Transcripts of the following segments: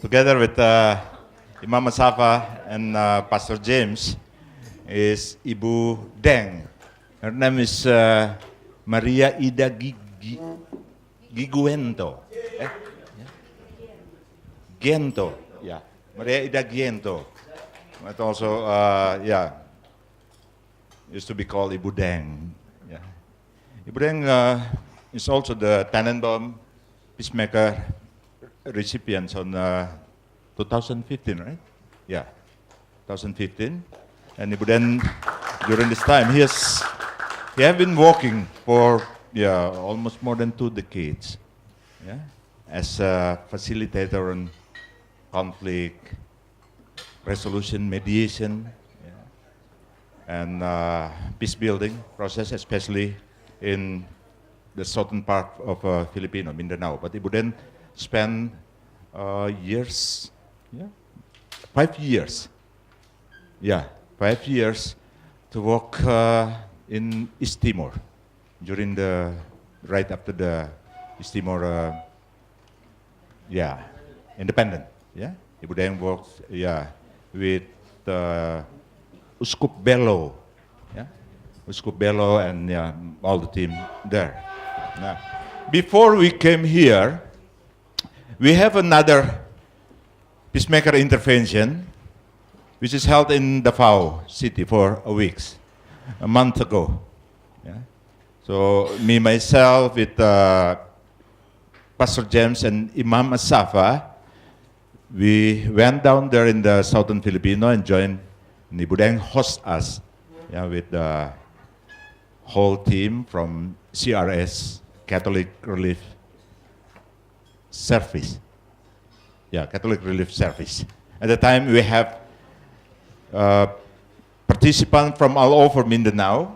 together with Imam Asafa and Pastor James, is Ibu Deng. Her name is Maria Ida Giguento. Giento, yeah. Maria Ida Giento. But also, used to be called Ibu Deng. Yeah. Ibu Deng is also the Tannenbaum Peacemaker recipients on 2015, right? Yeah, 2015. And Ibu Deng, during this time, he has been working for almost more than 2 decades. Yeah, as a facilitator on conflict resolution, mediation, and peace building process, especially in the southern part of Filipino, Mindanao. But Ibu Deng spent years, 5 years, 5 years to work in East Timor during right after the East Timor, independent. Yeah, Ibu Deng worked, with Uskup Bello, Uskup Bello and all the team there. Now, before we came here, we have another peacemaker intervention, which is held in Davao City for a month ago. Yeah? So me, myself, with Pastor James and Imam Asafa, we went down there in the southern Filipino and joined. Ibu Deng host us with the whole team from CRS, Catholic Relief Service. Yeah, Catholic Relief Service. At the time, we have participants from all over Mindanao,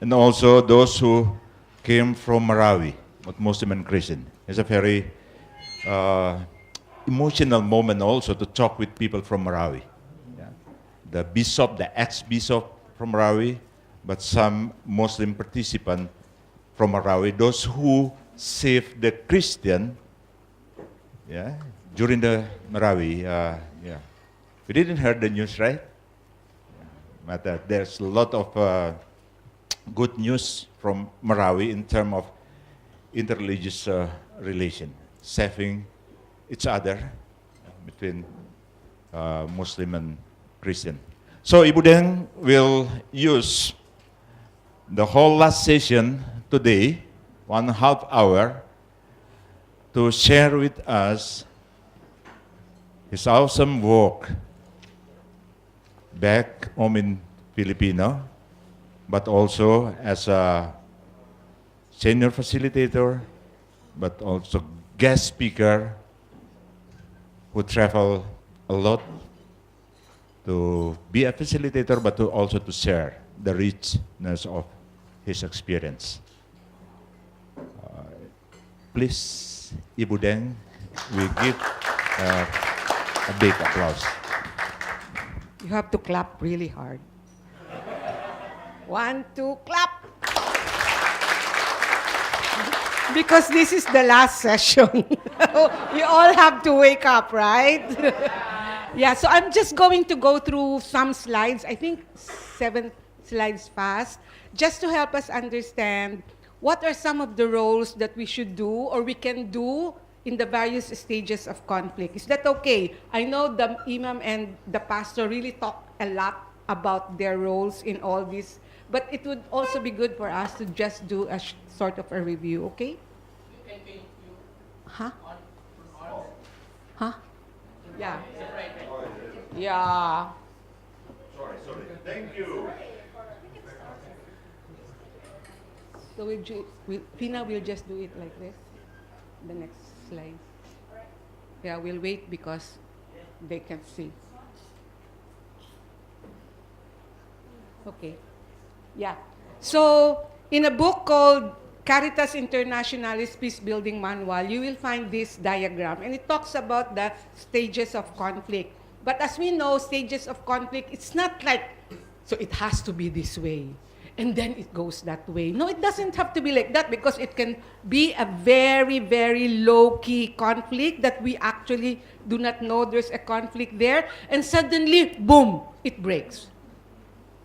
and also those who came from Marawi, but Muslim and Christian. It's a very emotional moment also to talk with people from Marawi. The bishop, the ex-bishop from Marawi, but some Muslim participants from Marawi, those who saved the Christian, during the Marawi, We didn't hear the news, right? But there's a lot of good news from Marawi in terms of interreligious relation, saving each other between Muslim and Christian. So Ibu Deng will use the whole last session today, 1.5 hour, to share with us his awesome work back home in Filipino, but also as a senior facilitator, but also guest speaker who travel a lot to be a facilitator, but also to share the richness of his experience. Please, Ibu Deng, we give a big applause. You have to clap really hard. 1, 2, clap! Because this is the last session. You all have to wake up, right? Yeah, so I'm just going to go through some slides, I think 7 slides fast, just to help us understand what are some of the roles that we should do or we can do in the various stages of conflict. Is that okay? I know the imam and the pastor really talk a lot about their roles in all this, but it would also be good for us to just do a sort of a review, okay? Huh? Huh? Yeah. Yeah. Sorry. Thank you. So Pina will just do it like this. The next slide. Yeah, we'll wait because they can see. Okay. Yeah. So in a book called Caritas Internationalis Peace Building Manual, you will find this diagram, and it talks about the stages of conflict. But as we know, stages of conflict, it's not like, so it has to be this way. and then it goes that way. No, it doesn't have to be like that because it can be a very, very low-key conflict that we actually do not know there's a conflict there, and suddenly, boom, it breaks.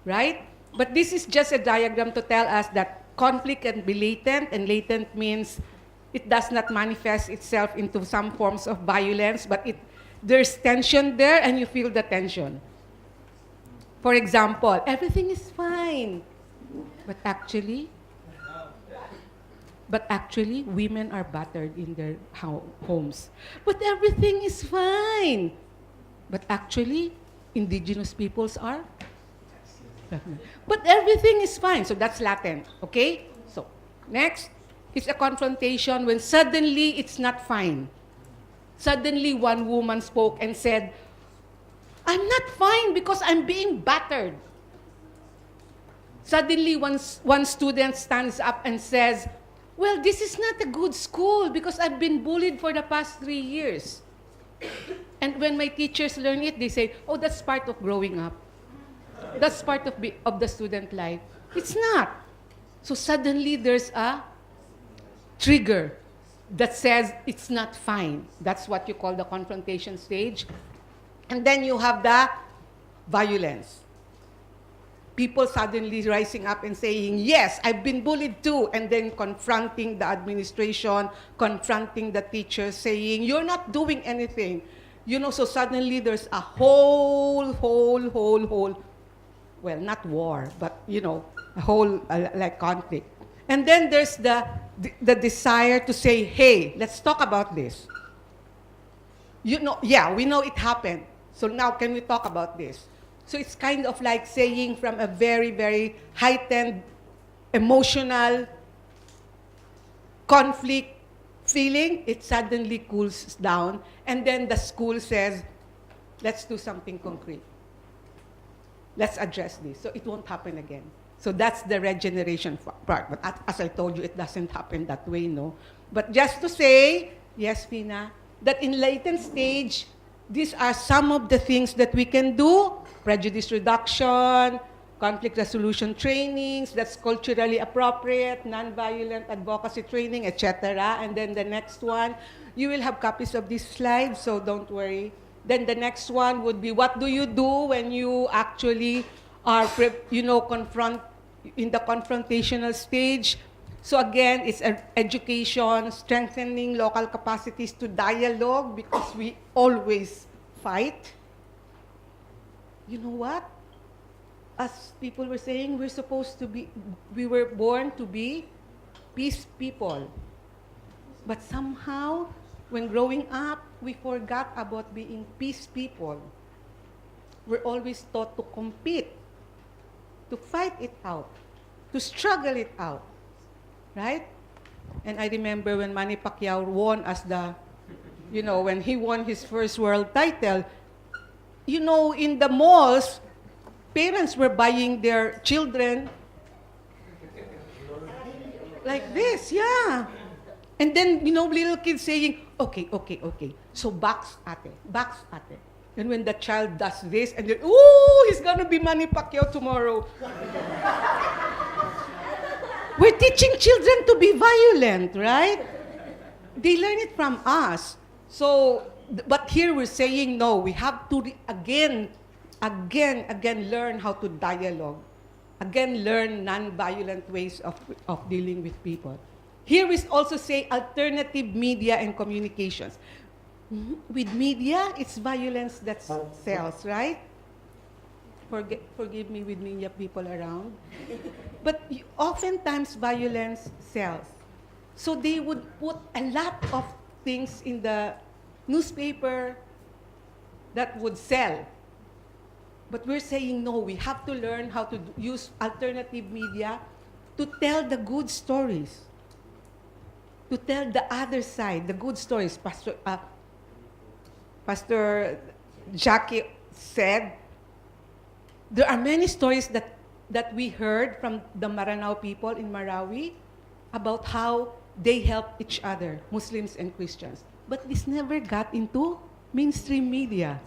Right? But this is just a diagram to tell us that conflict can be latent, and latent means it does not manifest itself into some forms of violence, but there's tension there, and you feel the tension. For example, everything is fine, but actually, women are battered in their homes. But everything is fine, but actually, indigenous peoples are. But everything is fine. So that's latent. Okay? So, next is a confrontation when suddenly it's not fine. Suddenly one woman spoke and said, I'm not fine because I'm being battered. Suddenly one student stands up and says, well, this is not a good school because I've been bullied for the past 3 years. And when my teachers learn it, they say, oh, that's part of growing up. That's part of the student life. It's not. So suddenly there's a trigger that says it's not fine. That's what you call the confrontation stage. And then you have the violence. People suddenly rising up and saying, yes, I've been bullied too. And then confronting the administration, confronting the teachers, saying, you're not doing anything. So suddenly there's a whole, well, not war, but, a whole, like, conflict. And then there's the desire to say, hey, let's talk about this. We know it happened. So now can we talk about this? So it's kind of like saying from a very, very heightened, emotional conflict feeling, it suddenly cools down. And then the school says, let's do something concrete. Let's address this, so it won't happen again. So that's the regeneration part. But as I told you, it doesn't happen that way, no? But just to say, yes, Fina, that in latent stage, these are some of the things that we can do. Prejudice reduction, conflict resolution trainings, that's culturally appropriate, nonviolent advocacy training, etc. And then the next one, you will have copies of these slides, so don't worry. Then the next one would be, what do you do when you actually are, in the confrontational stage? So again, it's education, strengthening local capacities to dialogue, because we always fight. You know what? As people were saying, we were born to be peace people. But somehow, when growing up, we forgot about being peace people. We're always taught to compete, to fight it out, to struggle it out, right? And I remember when Manny Pacquiao won when he won his first world title, in the malls, parents were buying their children like this, yeah. And then, little kids saying, okay, so box ate. And when the child does this, and then, he's gonna be Manny Pacquiao tomorrow. We're teaching children to be violent, right? They learn it from us. So, but here we're saying, no, we have to again learn how to dialogue. Again, learn non-violent ways of dealing with people. Here we also say alternative media and communications. With media, it's violence that sells, right? Forgive me with media people around. But oftentimes, violence sells. So they would put a lot of things in the newspaper that would sell. But we're saying, no, we have to learn how to use alternative media to tell the good stories, to tell the other side, the good stories. Pastor Jackie said, there are many stories that we heard from the Maranao people in Marawi about how they help each other, Muslims and Christians. But this never got into mainstream media.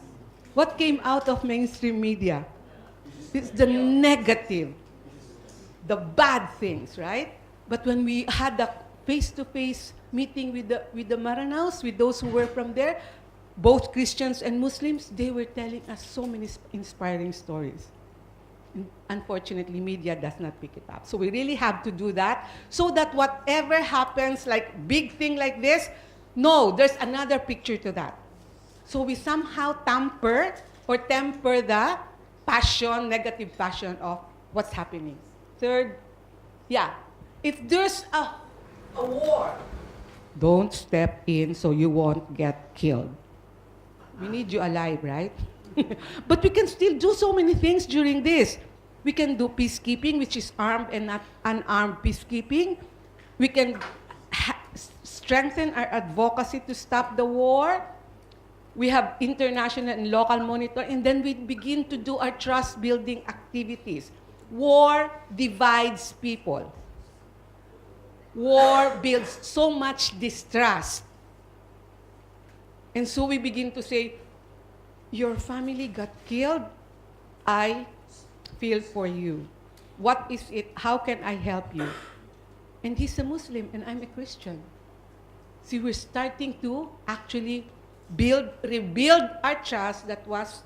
What came out of mainstream media? It's the negative. the bad things, right? But when we had the face-to-face meeting with the Maranaos, with those who were from there, both Christians and Muslims, they were telling us so many inspiring stories. Unfortunately, media does not pick it up. So we really have to do that so that whatever happens, like big thing like this, no, there's another picture to that. So we somehow temper the passion, negative passion of what's happening. Third, if there's a war, don't step in so you won't get killed. We need you alive, right? But we can still do so many things during this. We can do peacekeeping, which is armed and not unarmed peacekeeping. We can strengthen our advocacy to stop the war. We have international and local monitoring, and then we begin to do our trust-building activities. War divides people. War builds so much distrust. And so we begin to say, your family got killed, I feel for you. What is it? How can I help you? And he's a Muslim and I'm a Christian. See, we're starting to actually rebuild our trust that was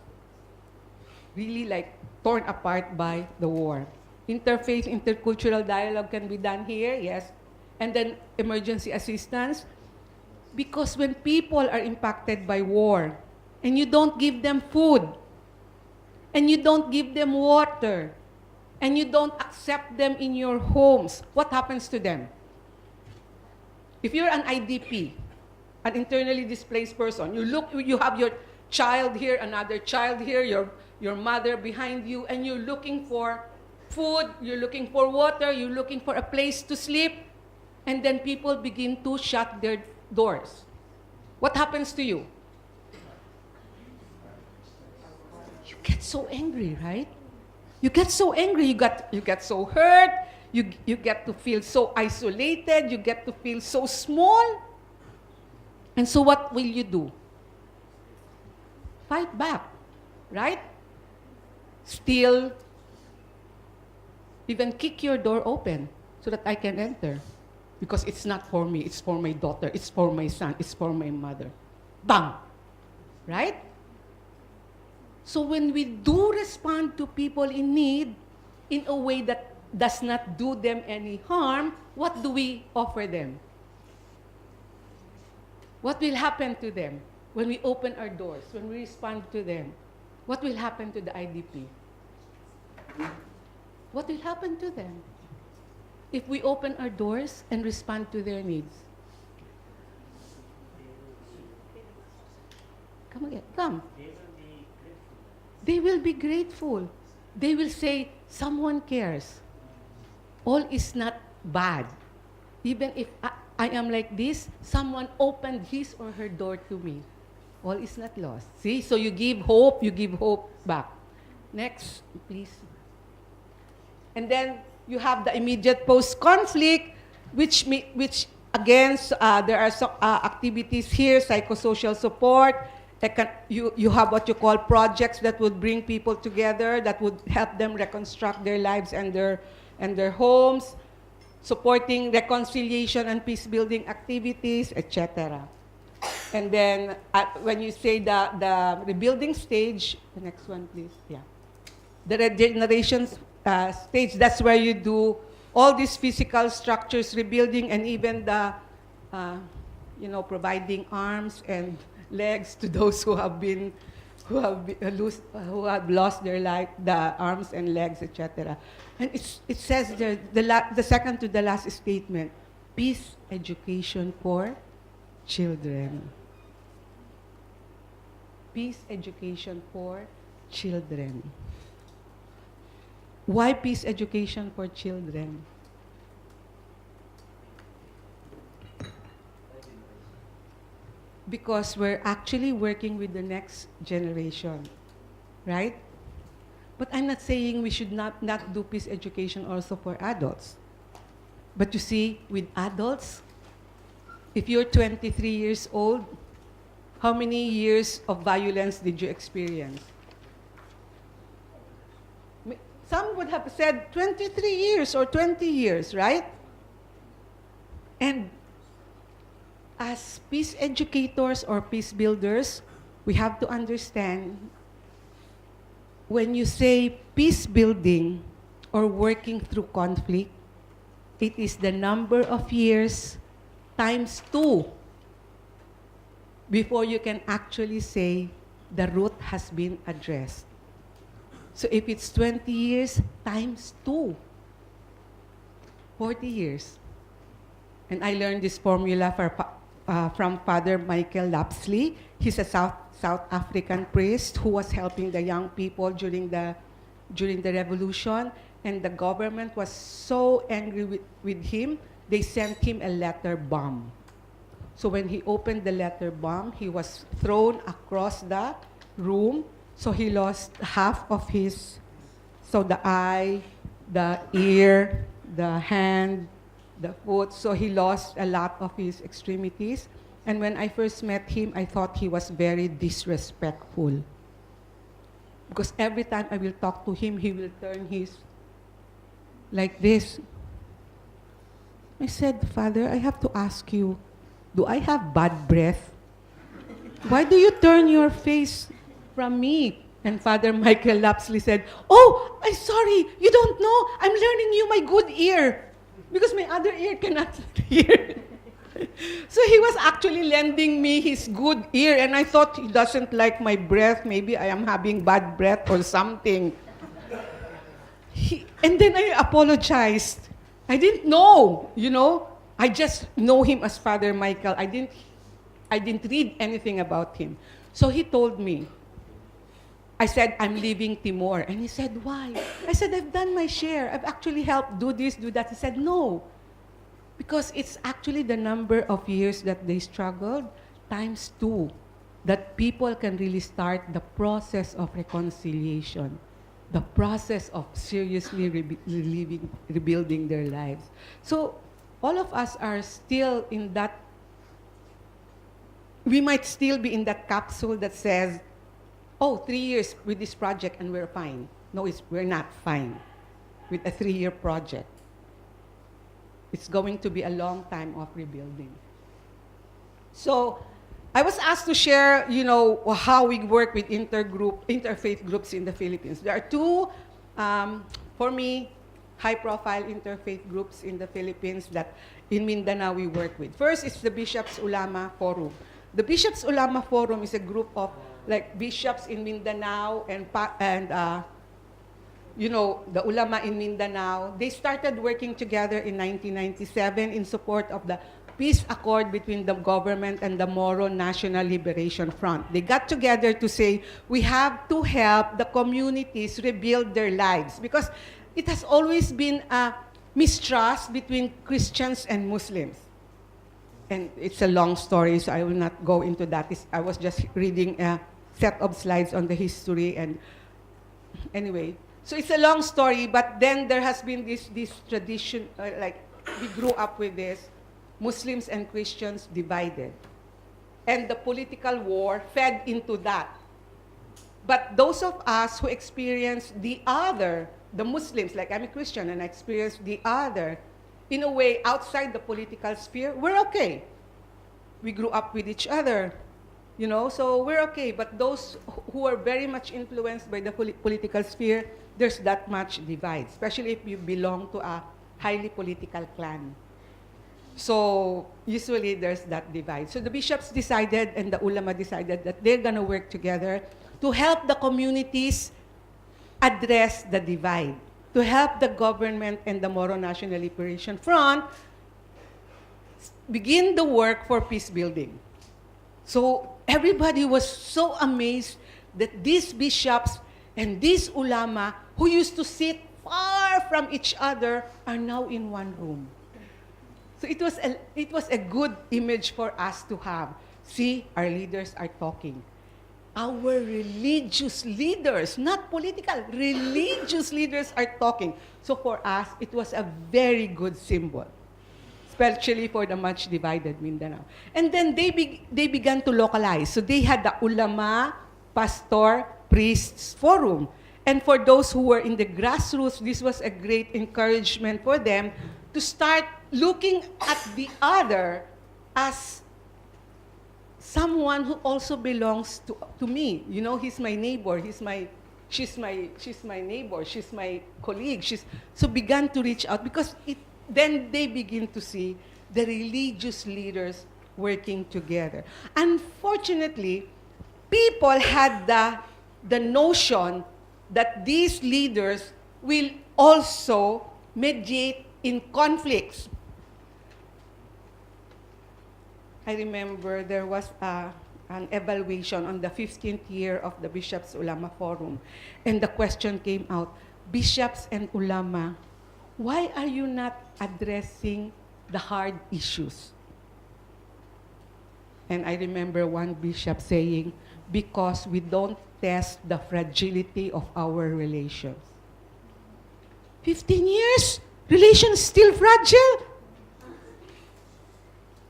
really like torn apart by the war. Interfaith, intercultural dialogue can be done here, yes. And then emergency assistance. Because when people are impacted by war, and you don't give them food, and you don't give them water, and you don't accept them in your homes, what happens to them? If you're an IDP, an internally displaced person, you have your child here, another child here, your mother behind you, and you're looking for food, you're looking for water, you're looking for a place to sleep, and then people begin to shut their doors. What happens to you? You get so angry, right? You get so angry, you get so hurt, you get to feel so isolated, you get to feel so small. And so what will you do? Fight back, right? Steal, even kick your door open so that I can enter. Because it's not for me, it's for my daughter, it's for my son, it's for my mother. Bang! Right? So when we do respond to people in need in a way that does not do them any harm, what do we offer them? What will happen to them when we open our doors, when we respond to them? What will happen to the IDP? What will happen to them if we open our doors and respond to their needs? Come again, come. They will be grateful. They will say, someone cares. All is not bad. Even if I am like this, someone opened his or her door to me. All is not lost. See, so you give hope back. Next, please. And then you have the immediate post-conflict, which again, there are some activities here, psychosocial support. You have what you call projects that would bring people together, that would help them reconstruct their lives and their homes, supporting reconciliation and peace-building activities, etc. And then when you say the rebuilding stage, the next one, please. Yeah. The regeneration stage, that's where you do all these physical structures rebuilding and even the, providing arms and legs to those who have lost their life, the arms and legs, etc. And it says there, the second to the last statement, peace education for children. Peace education for children. Why peace education for children? Because we're actually working with the next generation, right? But I'm not saying we should not do peace education also for adults. But you see, with adults, if you're 23 years old, how many years of violence did you experience? Some would have said 23 years or 20 years, right? And as peace educators or peace builders, we have to understand when you say peace building or working through conflict, it is the number of years times 2 before you can actually say the root has been addressed. So if it's 20 years times 2, 40 years. And I learned this formula from Father Michael Lapsley. He's a South African priest who was helping the young people during the revolution, and the government was so angry with him, they sent him a letter bomb. So when he opened the letter bomb, he was thrown across the room, so he lost half of his, so the eye, the ear, the hand, the foot, so he lost a lot of his extremities. And when I first met him, I thought he was very disrespectful. Because every time I will talk to him, he will turn his like this. I said, Father, I have to ask you, do I have bad breath? Why do you turn your face from me? And Father Michael Lapsley said, oh, I'm sorry, you don't know. I'm learning you my good ear. Because my other ear cannot hear. So he was actually lending me his good ear, and I thought he doesn't like my breath. Maybe I am having bad breath or something. And then I apologized. I didn't know, you know. I just know him as Father Michael. I didn't read anything about him. So he told me, I said, I'm leaving Timor. And he said, why? I said, I've done my share. I've actually helped do this, do that. He said, no. Because it's actually the number of years that they struggled times 2 that people can really start the process of reconciliation, the process of seriously rebuilding their lives. So all of us are still in that, we might still be in that capsule that says, oh, 3 years with this project and we're fine. No, we're not fine with a 3-year project. It's going to be a long time of rebuilding. So I was asked to share, you know, how we work with interfaith groups in the Philippines. There are 2, for me, high-profile interfaith groups in the Philippines that in Mindanao we work with. First is the Bishops Ulama Forum. The Bishops Ulama Forum is a group of like bishops in Mindanao and you know, the ulama in Mindanao. They started working together in 1997 in support of the peace accord between the government and the Moro National Liberation Front. They got together to say, we have to help the communities rebuild their lives, because it has always been a mistrust between Christians and Muslims. And it's a long story, so I will not go into that. I was just reading a set of slides on the history, and anyway. So it's a long story, but then there has been this tradition, like we grew up with this, Muslims and Christians divided. And the political war fed into that. But those of us who experienced the other, the Muslims, like I'm a Christian and I experienced the other, in a way outside the political sphere, we're okay. We grew up with each other, you know, so we're okay. But those who are very much influenced by the political sphere, there's that much divide, especially if you belong to a highly political clan. So usually there's that divide. So the bishops decided and the ulama decided that they're going to work together to help the communities address the divide, to help the government and the Moro National Liberation Front begin the work for peace building. So everybody was so amazed that these bishops and these ulama who used to sit far from each other are now in one room. So it was a good image for us to have. See, our leaders are talking. Our religious leaders, not political, religious leaders are talking. So for us, it was a very good symbol, especially for the much divided Mindanao. And then they began to localize. So they had the ulama, pastor, priests forum. And for those who were in the grassroots, this was a great encouragement for them to start looking at the other as someone who also belongs to me. You know, he's my neighbor, she's my neighbor, she's my colleague. So began to reach out because then they begin to see the religious leaders working together. Unfortunately, people had the notion that these leaders will also mediate in conflicts. I remember there was an evaluation on the 15th year of the Bishops Ulama Forum, and the question came out, bishops and ulama, why are you not addressing the hard issues? And I remember one bishop saying, because we don't test the fragility of our relations. 15 years, relations still fragile?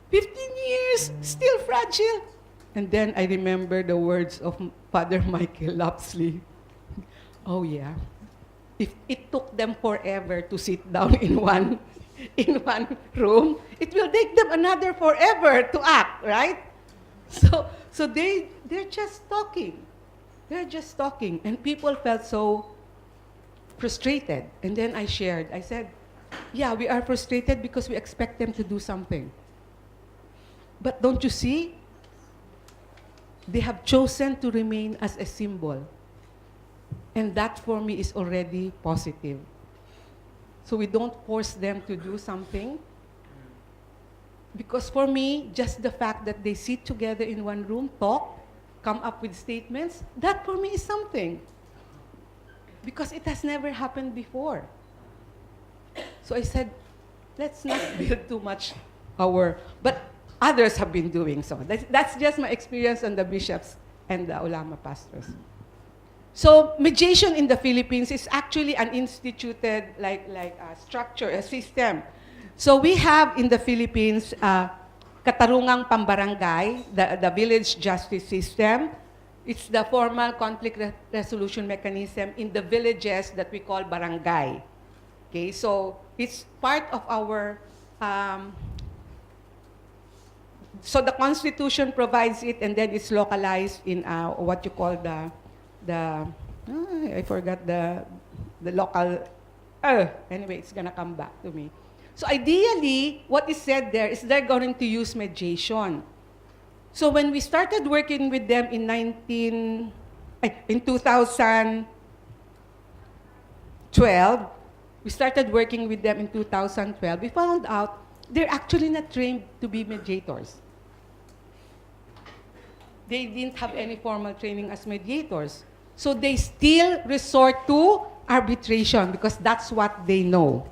15 years, still fragile? And then I remember the words of Father Michael Lapsley. Oh yeah, if it took them forever to sit down in one room, it will take them another forever to act, right? So they're just talking. They're just talking. And people felt so frustrated. And then I said, yeah, we are frustrated because we expect them to do something. But don't you see? They have chosen to remain as a symbol. And that for me is already positive. So we don't force them to do something. Because for me, just the fact that they sit together in one room, talk, come up with statements, that for me is something. Because it has never happened before. So I said, let's not build too much but others have been doing so. That's just my experience on the bishops and the ulama pastors. So mediation in the Philippines is actually an instituted like a structure, a system. So we have in the Philippines Katarungang Pambarangay, the village justice system. It's the formal conflict resolution mechanism in the villages that we call barangay. Okay, so it's part of our, so the Constitution provides it, and then it's localized in what you call I forgot the local, anyway, it's gonna come back to me. So ideally, what is said there is they're going to use mediation. So when we started working with them in 2012, we started working with them in 2012, we found out they're actually not trained to be mediators. They didn't have any formal training as mediators. So they still resort to arbitration because that's what they know.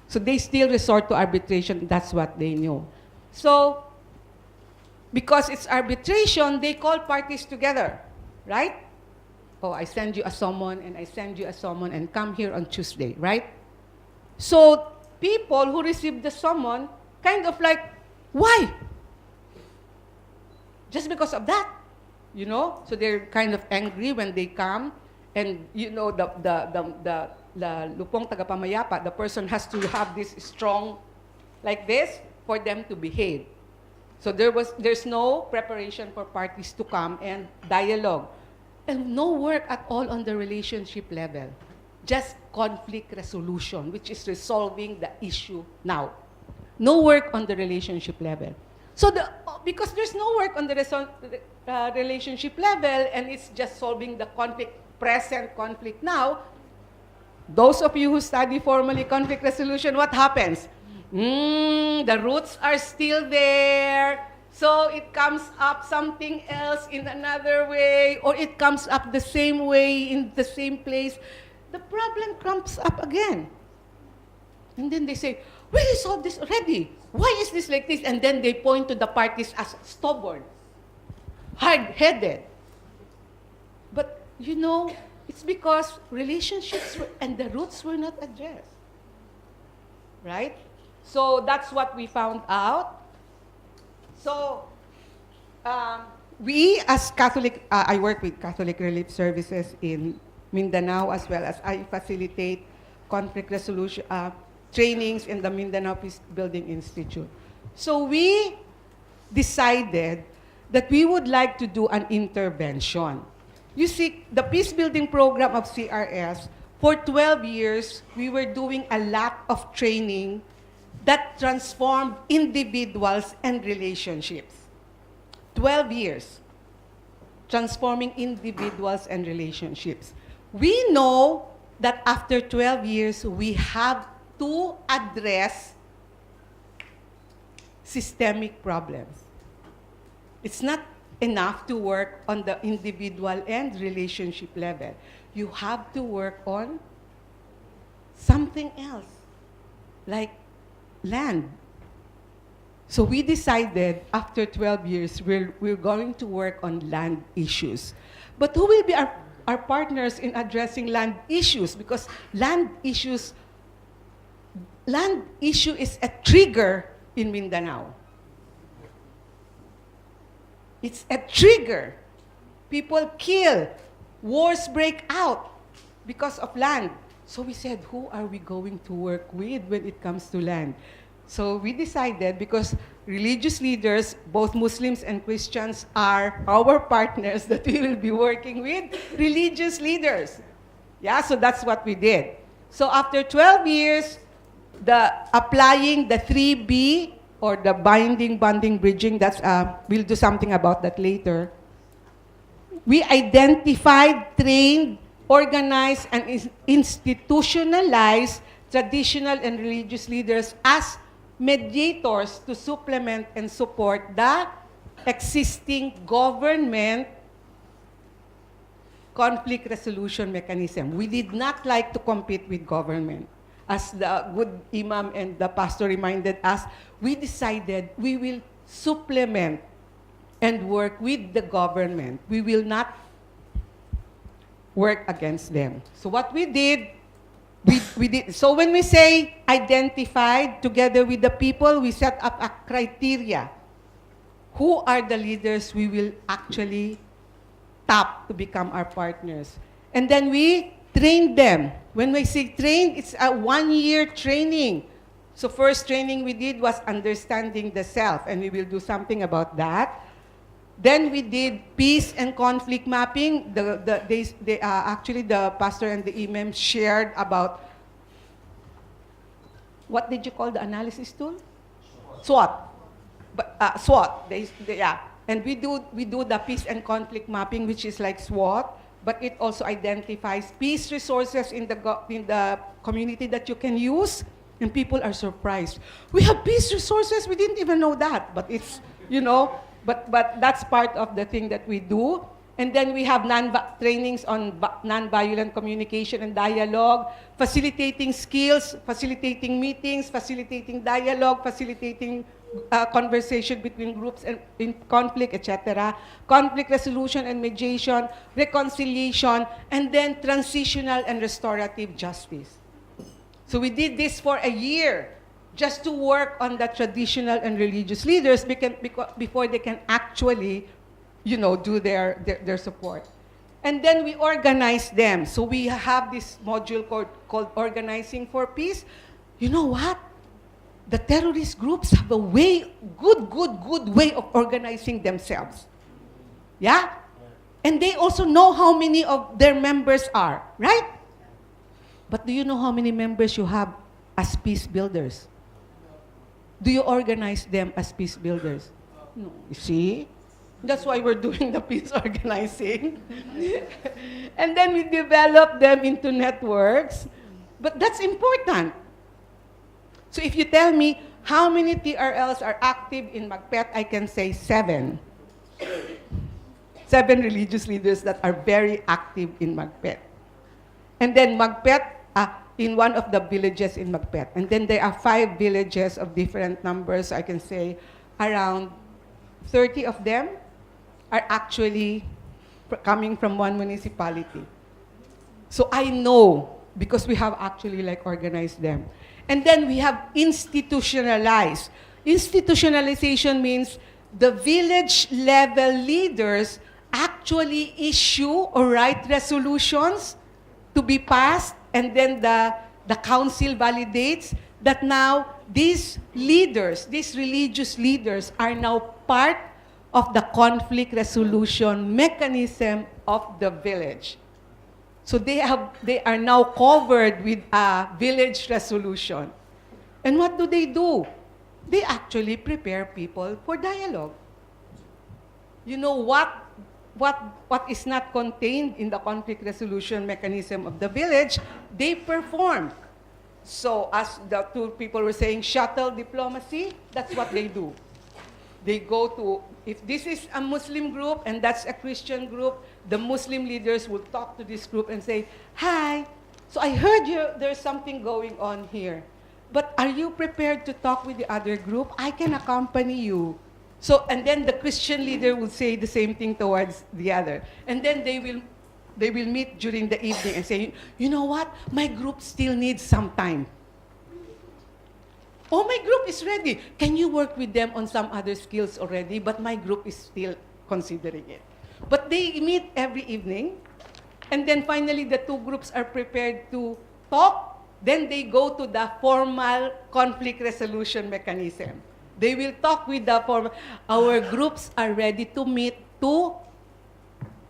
So they still resort to arbitration, that's what they know. So, because it's arbitration, they call parties together, right? Oh, I send you a summon, and I send you a summon, and come here on Tuesday, right? So, people who receive the summon, kind of like, why? Just because of that, you know? So they're kind of angry when they come, and you know, the lupong tagapamayapa, the person has to have this strong, like this, for them to behave. So there's no preparation for parties to come and dialogue. And no work at all on the relationship level. Just conflict resolution, which is resolving the issue now. No work on the relationship level. So because there's no work on the relationship level, and it's just solving the present conflict now, those of you who study formally conflict resolution, what happens? The roots are still there, so it comes up something else in another way, or it comes up the same way in the same place. The problem comes up again. And then they say, we resolved this already. Why is this like this? And then they point to the parties as stubborn, hard-headed. But, you know, it's because relationships and the roots were not addressed. Right? So that's what we found out. So we as Catholic, I work with Catholic Relief Services in Mindanao, as well as I facilitate conflict resolution trainings in the Mindanao Peace Building Institute. So we decided that we would like to do an intervention. You see, the peace building program of CRS, for 12 years, we were doing a lot of training that transformed individuals and relationships. 12 years, transforming individuals and relationships. We know that after 12 years, we have to address systemic problems. It's not enough to work on the individual and relationship level. You have to work on something else, like land. So we decided after 12 years, we're going to work on land issues. But who will be our partners in addressing land issues? Because land issue is a trigger in Mindanao. It's a trigger. People kill, wars break out because of land. So we said, who are we going to work with when it comes to land? So we decided, because religious leaders, both Muslims and Christians, are our partners, that we will be working with religious leaders. Yeah, so that's what we did. So after 12 years, applying the 3B, or the binding, bonding, bridging, we'll do something about that later. We identified, trained, organized, and institutionalized traditional and religious leaders as mediators to supplement and support the existing government conflict resolution mechanism. We did not like to compete with government. As the good imam and the pastor reminded us, we decided we will supplement and work with the government. We will not work against them. So what we did, we did. So when we say identified together with the people, we set up a criteria. Who are the leaders we will actually tap to become our partners? And then we train them. When we say train, it's a 1-year training. So first training we did was understanding the self, and we will do something about that. Then we did peace and conflict mapping. Actually, the pastor and the imam shared about, what did you call the analysis tool? SWOT. SWOT. Yeah. And we do the peace and conflict mapping, which is like SWOT, but it also identifies peace resources in the community that you can use, and people are surprised. We have peace resources, we didn't even know that, but it's, but that's part of the thing that we do. And then we have trainings on nonviolent communication and dialogue, facilitating skills, facilitating meetings, facilitating dialogue, facilitating conversation between groups and in conflict, etc. Conflict resolution and mediation, reconciliation, and then transitional and restorative justice. So we did this for a year, just to work on the traditional and religious leaders before they can actually, do their support. And then we organize them. So we have this module called Organizing for Peace. You know what? The terrorist groups have a good way of organizing themselves. Yeah? And they also know how many of their members are, right? But do you know how many members you have as peace builders? Do you organize them as peace builders? No. You see? That's why we're doing the peace organizing. And then we develop them into networks. But that's important. So if you tell me how many TRLs are active in Magpet, I can say 7. 7 religious leaders that are very active in Magpet. And then Magpet, in one of the villages in Magpet. And then there are 5 villages of different numbers. I can say around 30 of them are actually coming from one municipality. So I know, because we have actually organized them. And then we have institutionalized. Institutionalization means the village level leaders actually issue or write resolutions to be passed, and then the council validates that now these leaders, these religious leaders, are now part of the conflict resolution mechanism of the village. So they are now covered with a village resolution. And what do? They actually prepare people for dialogue. You know what is not contained in the conflict resolution mechanism of the village, they perform. So as the two people were saying, shuttle diplomacy, that's what they do. They go to, if this is a Muslim group and that's a Christian group, the Muslim leaders will talk to this group and say, hi, so I heard there's something going on here. But are you prepared to talk with the other group? I can accompany you. So, and then the Christian leader will say the same thing towards the other. And then they will meet during the evening and say, you know what? My group still needs some time. Oh, my group is ready. Can you work with them on some other skills already? But my group is still considering it. But they meet every evening. And then finally, the two groups are prepared to talk. Then they go to the formal conflict resolution mechanism. They will talk with the formal. Our groups are ready to meet to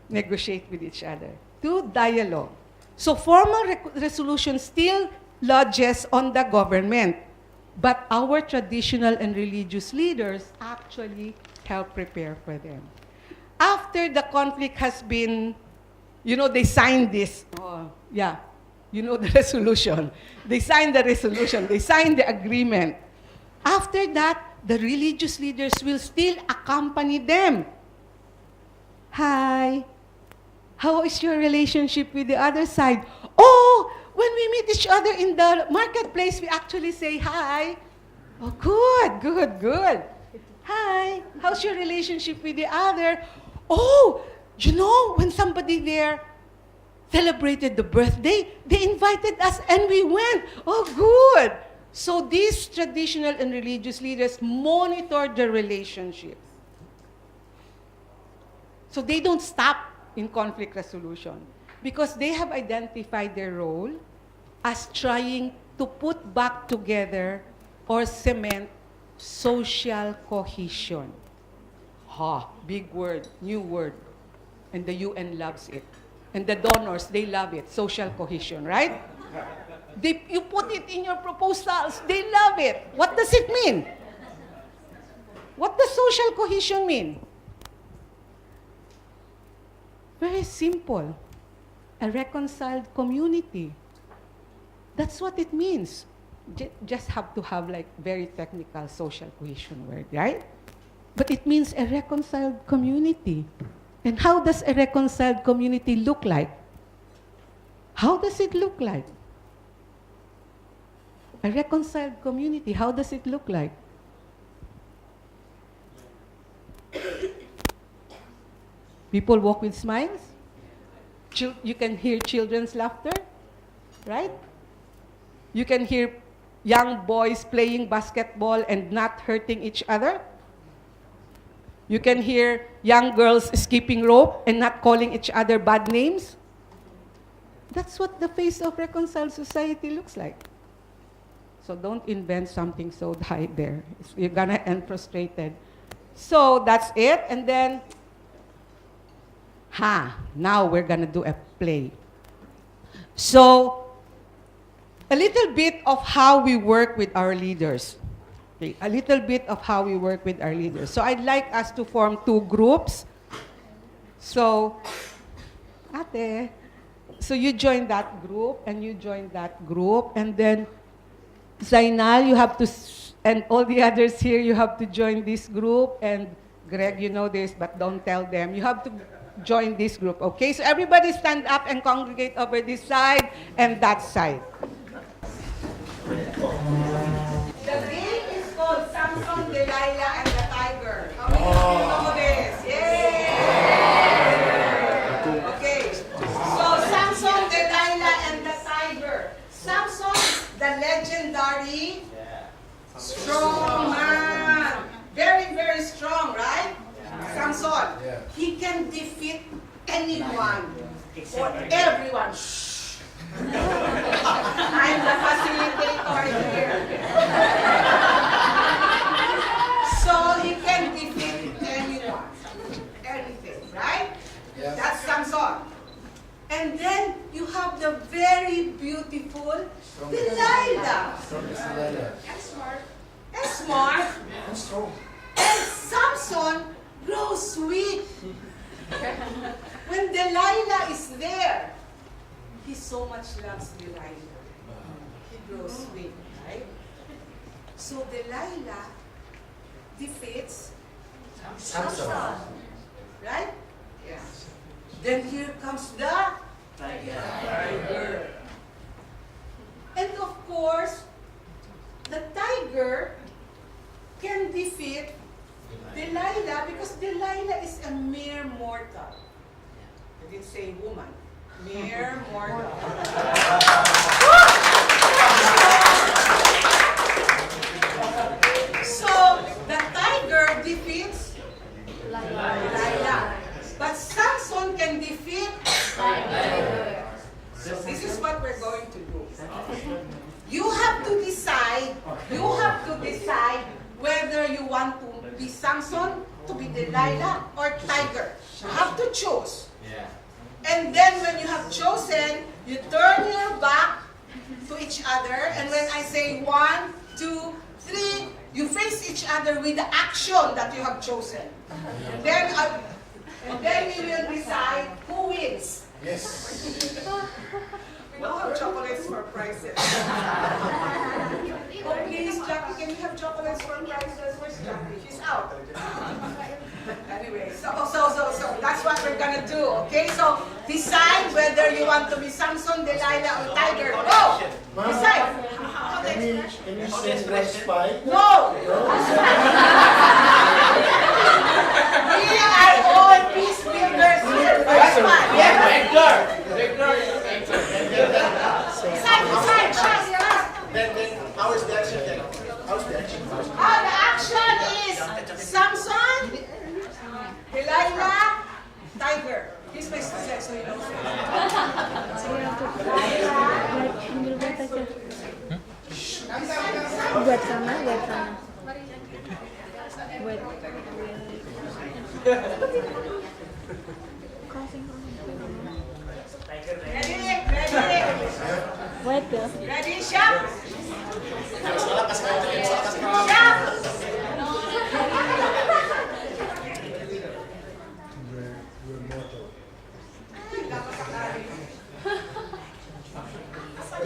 negotiate with each other, to dialogue. So formal resolution still lodges on the government. But our traditional and religious leaders actually help prepare for them. After the conflict has been, they signed this. The resolution. They signed the resolution. They signed the agreement. After that, the religious leaders will still accompany them. Hi, how is your relationship with the other side? Oh, when we meet each other in the marketplace, we actually say hi. Oh, good. Hi, how's your relationship with the other? Oh, when somebody there celebrated the birthday, they invited us and we went. Oh, good. So these traditional and religious leaders monitor the relationships. So they don't stop in conflict resolution because they have identified their role as trying to put back together or cement social cohesion. Big word, new word. And the UN loves it. And the donors, they love it, social cohesion, right? You put it in your proposals, they love it. What does it mean? What does social cohesion mean? Very simple. A reconciled community. That's what it means. Just have to have very technical social cohesion word, right? But it means a reconciled community. And how does a reconciled community look like? How does it look like? A reconciled community, how does it look like? People walk with smiles. You can hear children's laughter, right? You can hear young boys playing basketball and not hurting each other. You can hear young girls skipping rope and not calling each other bad names. That's what the face of reconciled society looks like. So don't invent something so high there. You're gonna end frustrated. So that's it. And then, now we're gonna do a play. So, a little bit of how we work with our leaders. Okay, a little bit of how we work with our leaders. So I'd like us to form two groups. So, ate, so you join that group and you join that group. And then, Zainal, you have to, and all the others here, you have to join this group. And Greg, you know this, but don't tell them. You have to join this group, okay? So everybody stand up and congregate over this side and that side. The game is called Samson, Delilah, and the Tiger. How many of you know this? Yay! Okay. So Samson, Delilah, and the Tiger. Samson, the legendary strong man. Very, very strong, right? Samson. He can defeat anyone or everyone. And then you have the very beautiful Delilah. And smart. And smart. And strong. And Samson grows weak. When Delilah is there, he so much loves Delilah. He grows weak, right? So Delilah defeats Samson. right? Yeah. Then here comes the tiger. And of course, the tiger can defeat Delilah because Delilah is a mere mortal. I didn't say woman. Mere mortal. So, the tiger defeats Delilah. But Samson can defeat Delilah. So this is what we're going to do. You have to decide whether you want to be Samson, to be Delilah, or tiger. You have to choose. And then when you have chosen, you turn your back to each other, and when I say 1, 2, 3, you face each other with the action that you have chosen. Then we will decide who wins. Yes. We don't have chocolates for prizes. Oh, please, Jackie, can we have chocolates for prizes? Where's Jackie? She's out. Anyway, so that's what we're gonna do, okay? So decide whether you want to be Samson, Delilah, or Tiger. Go! Decide. Can you send one spy? No! We are all peace builders here. First one. Decide, trust. Then how is the action then? How's the action? The action is Samson, Delilah, Tiger. He's my sex, so you know. Buat sana. Buat. Ready? Buat ya. Ready, sharp? Sharp!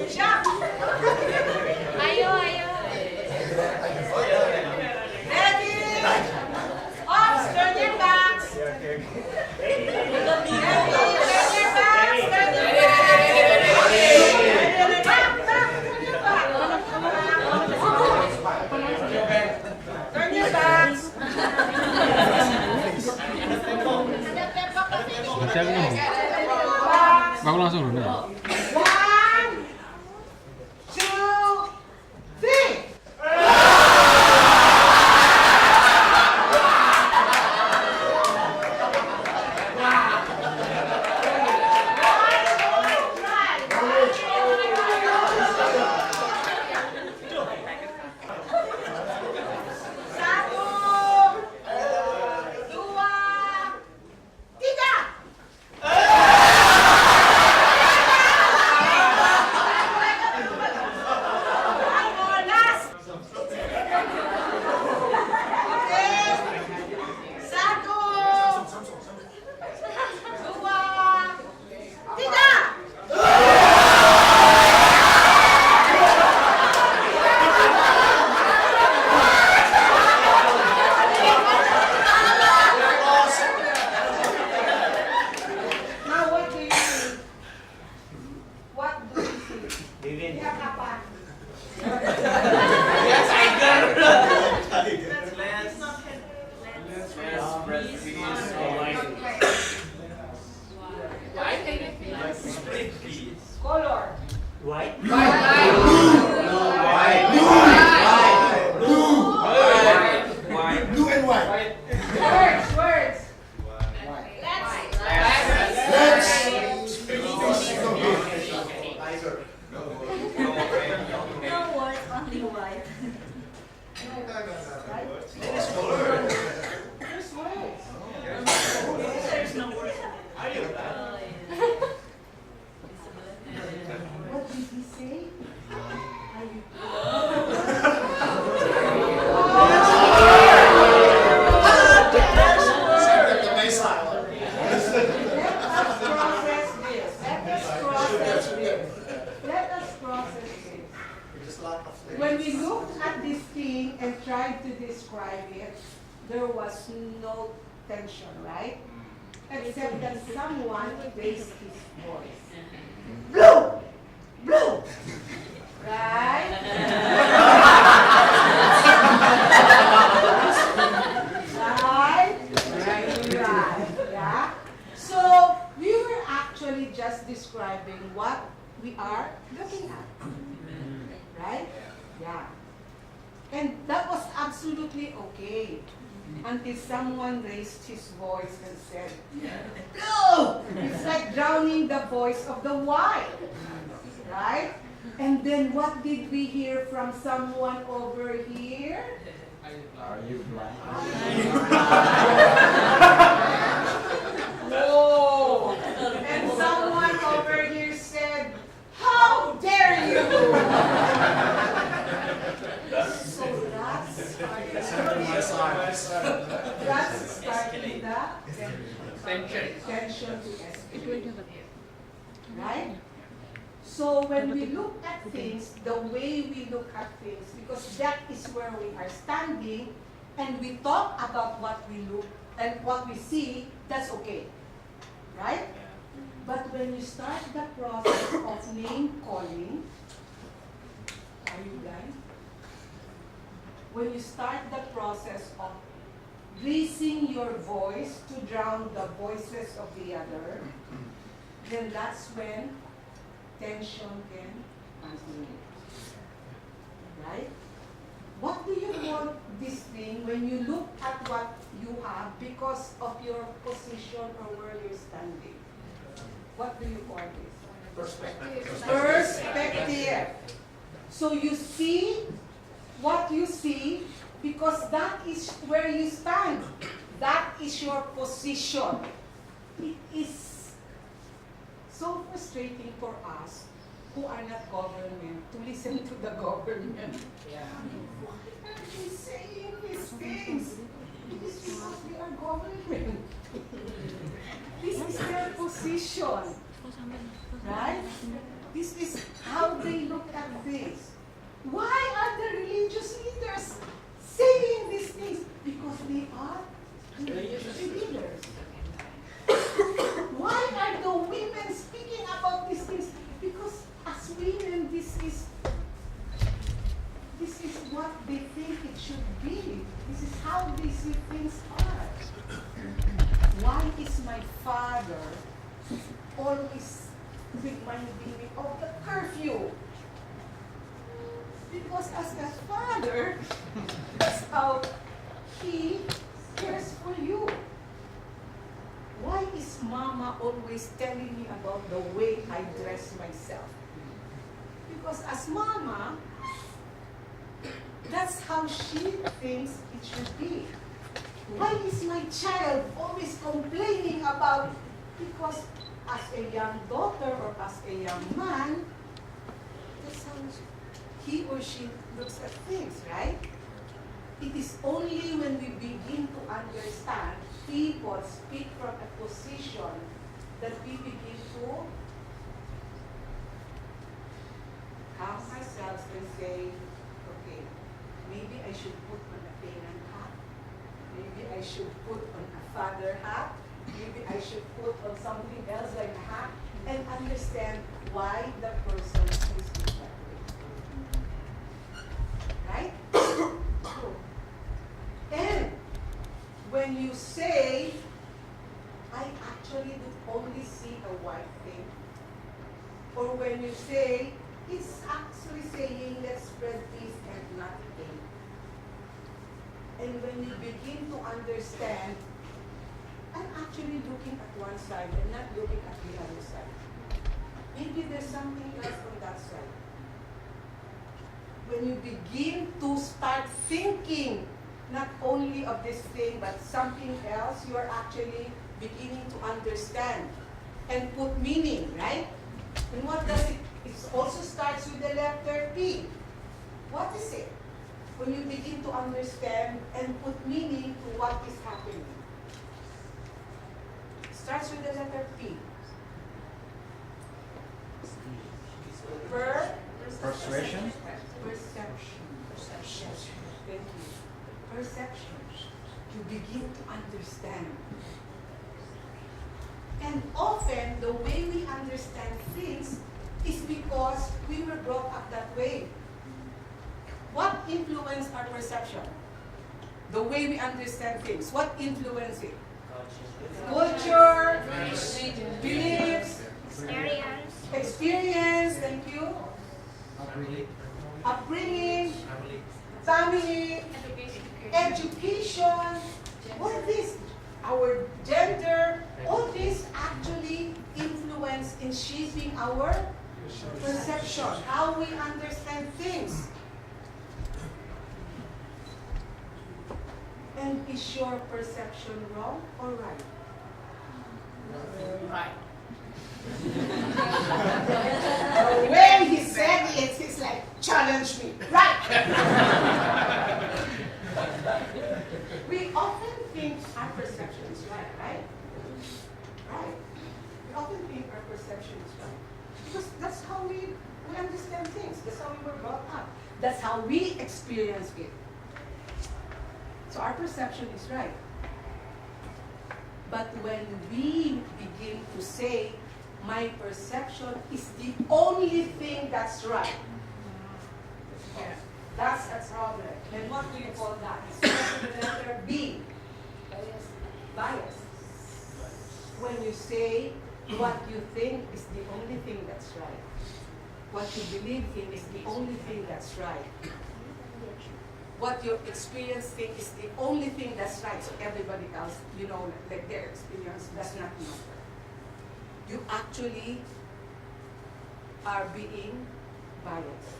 Sharp! Ayo. Ready? Ops, turn your backs. Ready? Turn your backs. Turn your backs. Turn your backs. Bago langsung dulu. 1, 2, 3. Satu, dua, tiga. said, there was no tension, right? Except that someone raised his voice. Blow! Blow! Right? Right? Right. Yeah? So, we were actually just describing what we are looking at. Right? Yeah. And that was absolutely okay until someone raised his voice and said, no! It's like drowning the voice of the wild. Right? And then what did we hear from someone over here? Are you blind? Whoa! And someone over here said, how dare you! So that's starting the tension to escalate. Right? So when we look at things, the way we look at things, because that is where we are standing, and we talk about what we look and what we see, that's okay. Right? But when you start the process of name calling, are you blind? When you start the process of raising your voice to drown the voices of the other, then that's when tension can continue. Right? What do you call this thing when you look at what you have because of your position or where you're standing? What do you call this? Perspective. Perspective. So you see what you see because that is where you stand. That is your position. It is so frustrating for us who are not government to listen to the government. Yeah. Why are they saying these things? It is because we are government. This is their position. Right? This is how they look at this. Why are the religious leaders saying these things? Because they are religious leaders. Why are the women speaking about these things? Because as women, this is what they think it should be. This is how they see things are. Why is my father always reminding me of the curfew? Because as a father, that's how he cares for you. Why is mama always telling me about the way I dress myself? Because as mama, that's how she thinks it should be. Why is my child always complaining about? Because as a young daughter or as a young man, that's how he or she looks at things, right? It is only when we begin to understand people speak from a position that we begin to calm ourselves and say, okay, maybe I should put on a parent hat. Maybe I should put on a father hat. Maybe I should put on something else like a hat and understand why the person is that way. Right? And when you say, I actually do only see a white thing, or when you say, it's actually saying let's spread peace and not hate. And when you begin to understand, I'm actually looking at one side and not looking at the other side. Maybe there's something else on that side. When you begin to start thinking not only of this thing, but something else, you are actually beginning to understand and put meaning, right? And what does it? It also starts with the letter P. What is it? When you begin to understand and put meaning to what is happening. It starts with the letter P. Persuasion? Perception. Thank you. Perception. you begin to understand. And often, the way we understand things is because we were brought up that way. What influenced our perception? The way we understand things. What influenced it? Culture, beliefs, experience, thank you. Upbringing, family, education, all this, our gender, all this actually influence in shaping our perception, how we understand things. And is your perception wrong or right? Right. The way he said it, it's like, challenge me. Right! We often think our perception is right? Right. We often think our perception is right. Because that's how we understand things. That's how we were brought up. That's how we experience it. So our perception is right. But when we begin to say, my perception is the only thing that's right, that's a problem. And what do you call that? It's the letter B. Bias. When you say what you think is the only thing that's right, what you believe in is the only thing that's right, what your experience think is the only thing that's right, so everybody else, like their experience does not matter. You actually are being biased.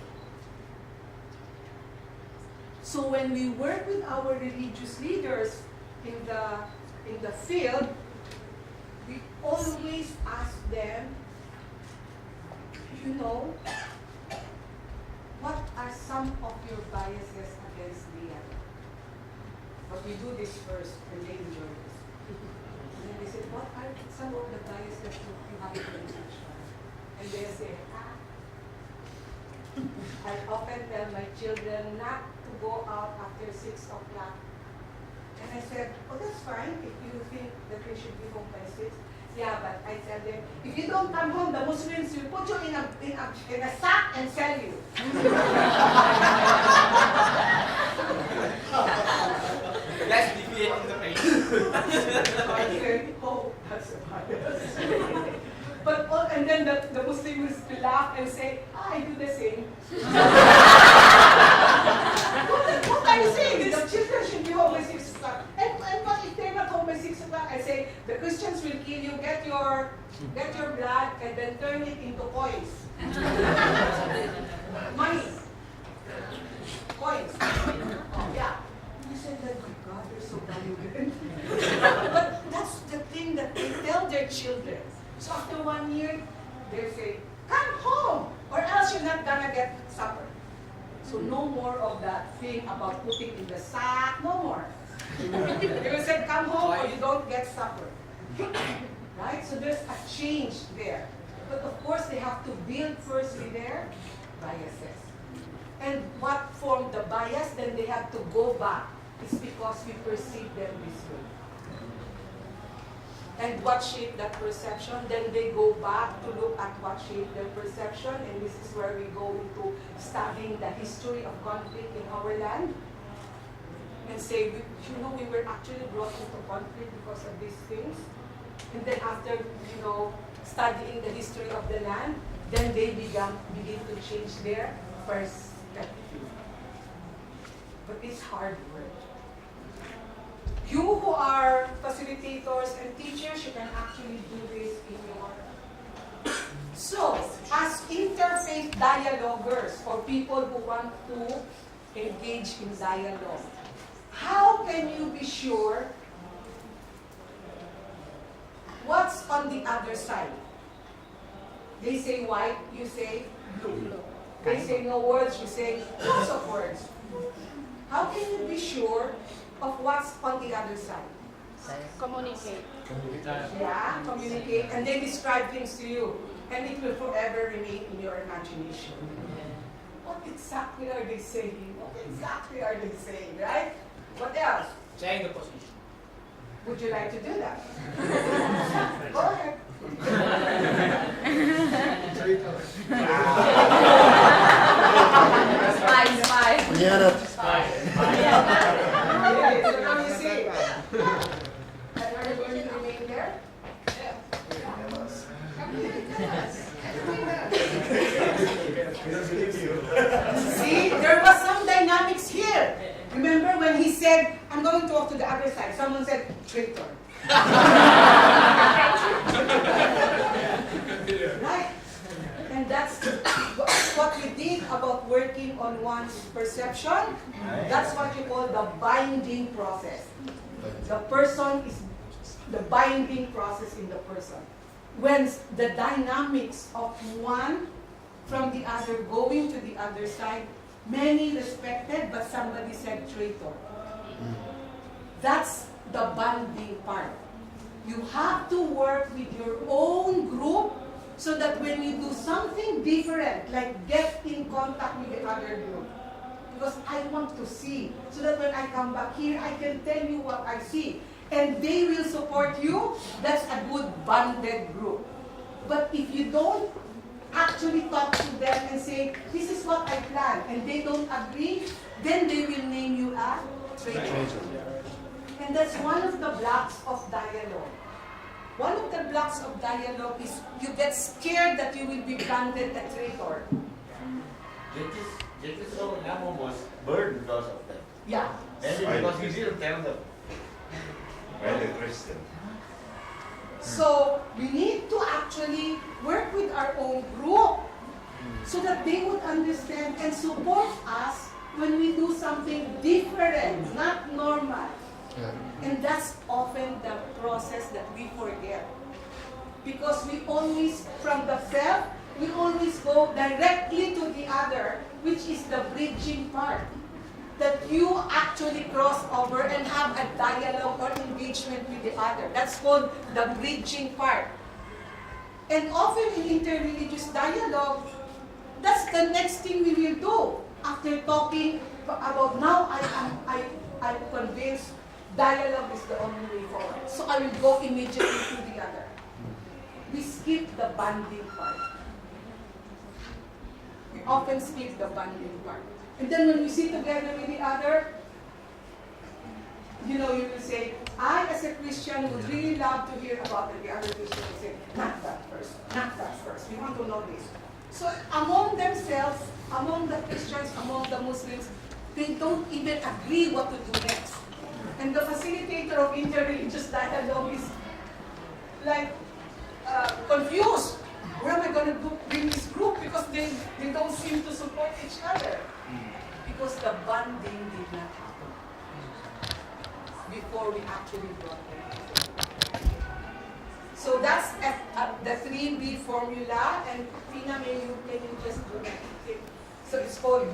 So when we work with our religious leaders in the field, we always ask them, what are some of your biases against the other? But we do this first, and they enjoy this. And then they say, what are some of the biases that you have against each other? And they say, I often tell my children not to go out after 6 o'clock. And I said, oh, that's fine if you think that they should be home by 6. Yeah, but I tell them, if you don't come home, the Muslims will put you in a sack and sell you. Let's defeat in the face. I said, oh, that's a bias. And then the Muslims will laugh and say, I do the same. What are you saying? The children should be home by 6 o'clock. And what if they're not home by 6 o'clock? I say, the Christians will kill you, get your blood, and then turn it into coins. Money. Coins. Oh, yeah. You said that, my God, you're so valuable. But that's the thing that they tell their children. So after 1 year, they say, come home, or else you're not gonna get supper. So no more of that thing about putting in the sack, no more. They will say, come home or you don't get supper. Right? So there's a change there. But of course, they have to build firstly their biases. And what formed the bias, then they have to go back. It's because we perceive them this way. And what shaped that perception, then they go back to look at what shaped their perception, and this is where we go into studying the history of conflict in our land, and say, we were actually brought into conflict because of these things. And then after, studying the history of the land, then they begin to change their perspective. But it's hard work. You who are facilitators and teachers, you can actually do this in your... So, as interfaith dialoguers, or people who want to engage in dialogue, how can you be sure what's on the other side? They say white, you say blue. They say no words, you say lots of words. How can you be sure of what's on the other side? Communicate. Yeah, communicate, and they describe things to you, and it will forever remain in your imagination. What exactly are they saying? What exactly are they saying, right? What else? Saying the position. Would you like to do that? Go ahead. Spy. Mañana. So now you see. And are you going to remain there? See, there was some dynamics here. Remember when he said, I'm going to walk to the other side. Someone said, traitor. Right? And that's what we did about working on one's perception. That's what you call the binding process. The person is the binding process in the person. When the dynamics of one from the other going to the other side, many respected, but somebody said traitor. That's the bonding part. You have to work with your own group so that when you do something different, like get in contact with the other group, because I want to see, so that when I come back here, I can tell you what I see. And they will support you, that's a good bonded group. But if you don't actually talk to them and say, this is what I plan, and they don't agree, then they will name you a traitor. And that's one of the blocks of dialogue. One of the blocks of dialogue is you get scared that you will be branded a traitor. Justice Namo was burned because of that. Yeah. Maybe because he didn't tell them. Very Christian. So we need to actually work with our own group so that they would understand and support us when we do something different, not normal. And that's often the process that we forget. Because we always, from the self, we always go directly to the other, which is the bridging part. That you actually cross over and have a dialogue or engagement with the other. That's called the bridging part. And often in interreligious dialogue, that's the next thing we will do. After talking about now, I'm convinced dialogue is the only way forward. So I will go immediately to the other. We skip the bonding part. We often skip the bonding part. And then when we sit together with the other, you will say, I as a Christian would really love to hear about it. The other Christian will say, not that first, not that first. We want to know this. So among themselves, among the Christians, among the Muslims, they don't even agree what to do next. And the facilitator of interreligious dialogue is like confused. Where am I going to bring this group? Because they don't seem to support each other. Because the bonding did not happen before we actually brought them together. So that's the 3B formula. And Tina, can you just do that? Okay. So it's called,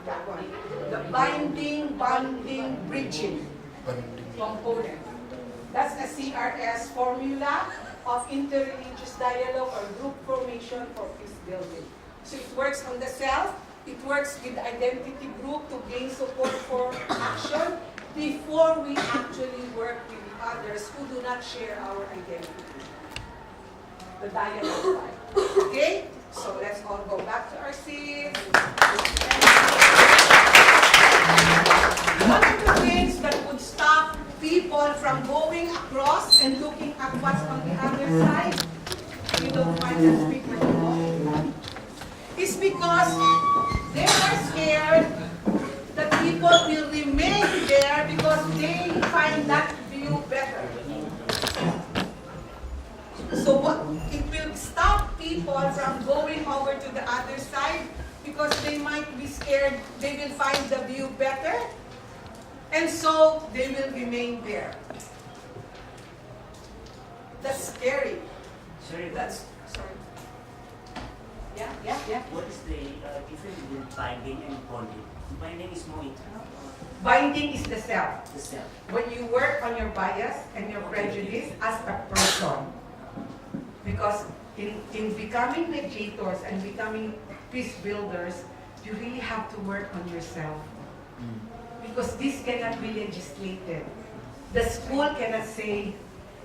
that one. The binding, bonding, bridging component. That's a CRS formula of interreligious dialogue or group formation for peace building. So it works on the self, it works with the identity group to gain support for action before we actually work with the others who do not share our identity. The dialogue part. Okay? So let's all go back to our seats. One of the things that would stop people from going across and looking at what's on the other side, you don't find that speaker anymore, is because they are scared that people will remain there because they find that view better. So it will stop people from going over to the other side because they might be scared they will find the view better, and so they will remain there. That's scary. Sorry, Sorry. Yeah. what is the difference between binding and bonding? Binding is more internal or Binding is the self. the self? When you work on your bias and your prejudice as a person. Because in becoming mediators and becoming peace builders, you really have to work on yourself. Because this cannot be legislated. The school cannot say,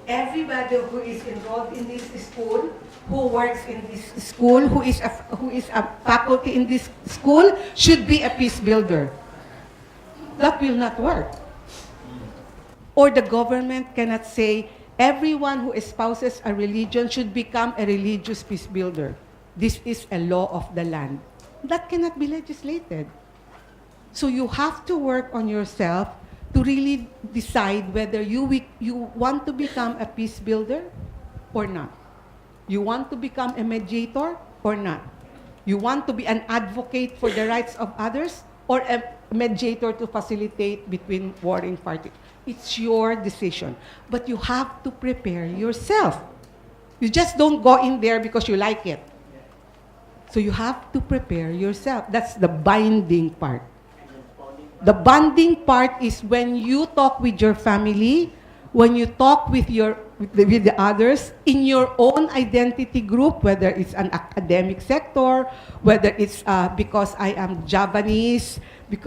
everybody who is enrolled in this school, who works in this school, who is a faculty in this school, should be a peace builder. That will not work. Or the government cannot say, everyone who espouses a religion should become a religious peace builder. This is a law of the land. That cannot be legislated. So you have to work on yourself to really decide whether you want to become a peace builder or not. You want to become a mediator or not. You want to be an advocate for the rights of others or a mediator to facilitate between warring parties. It's your decision. But you have to prepare yourself. You just don't go in there because you like it. So you have to prepare yourself. That's the binding part. The bonding part is when you talk with your family, when you talk with the others in your own identity group, whether it's an academic sector, whether it's because I am Javanese,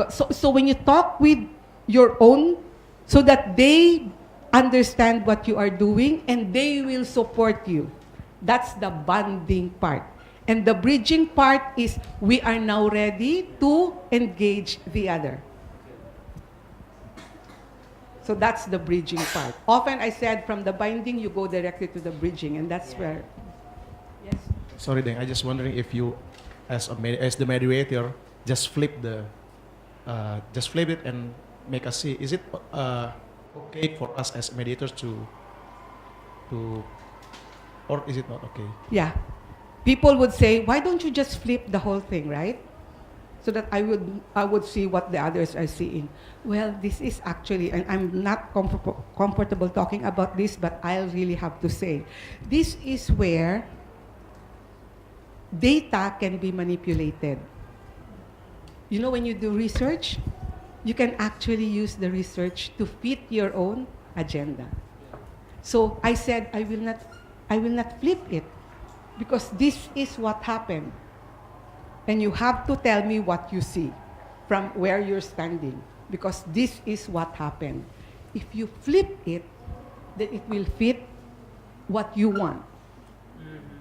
so when you talk with your own, so that they understand what you are doing and they will support you. That's the bonding part. And the bridging part is we are now ready to engage the other. So that's the bridging part. Often I said from the binding, you go directly to the bridging, and that's where, yes? Sorry, Deng. I just wondering if you, as the mediator, just flip it and make us see. Is it okay for us as mediators to, or is it not okay? Yeah. People would say, why don't you just flip the whole thing, right? So that I would see what the others are seeing. Well, this is actually, and I'm not comfortable talking about this, but I'll really have to say, this is where data can be manipulated. You know, when you do research, you can actually use the research to fit your own agenda. So I said, I will not flip it, because this is what happened. And you have to tell me what you see from where you're standing, because this is what happened. If you flip it, then it will fit what you want.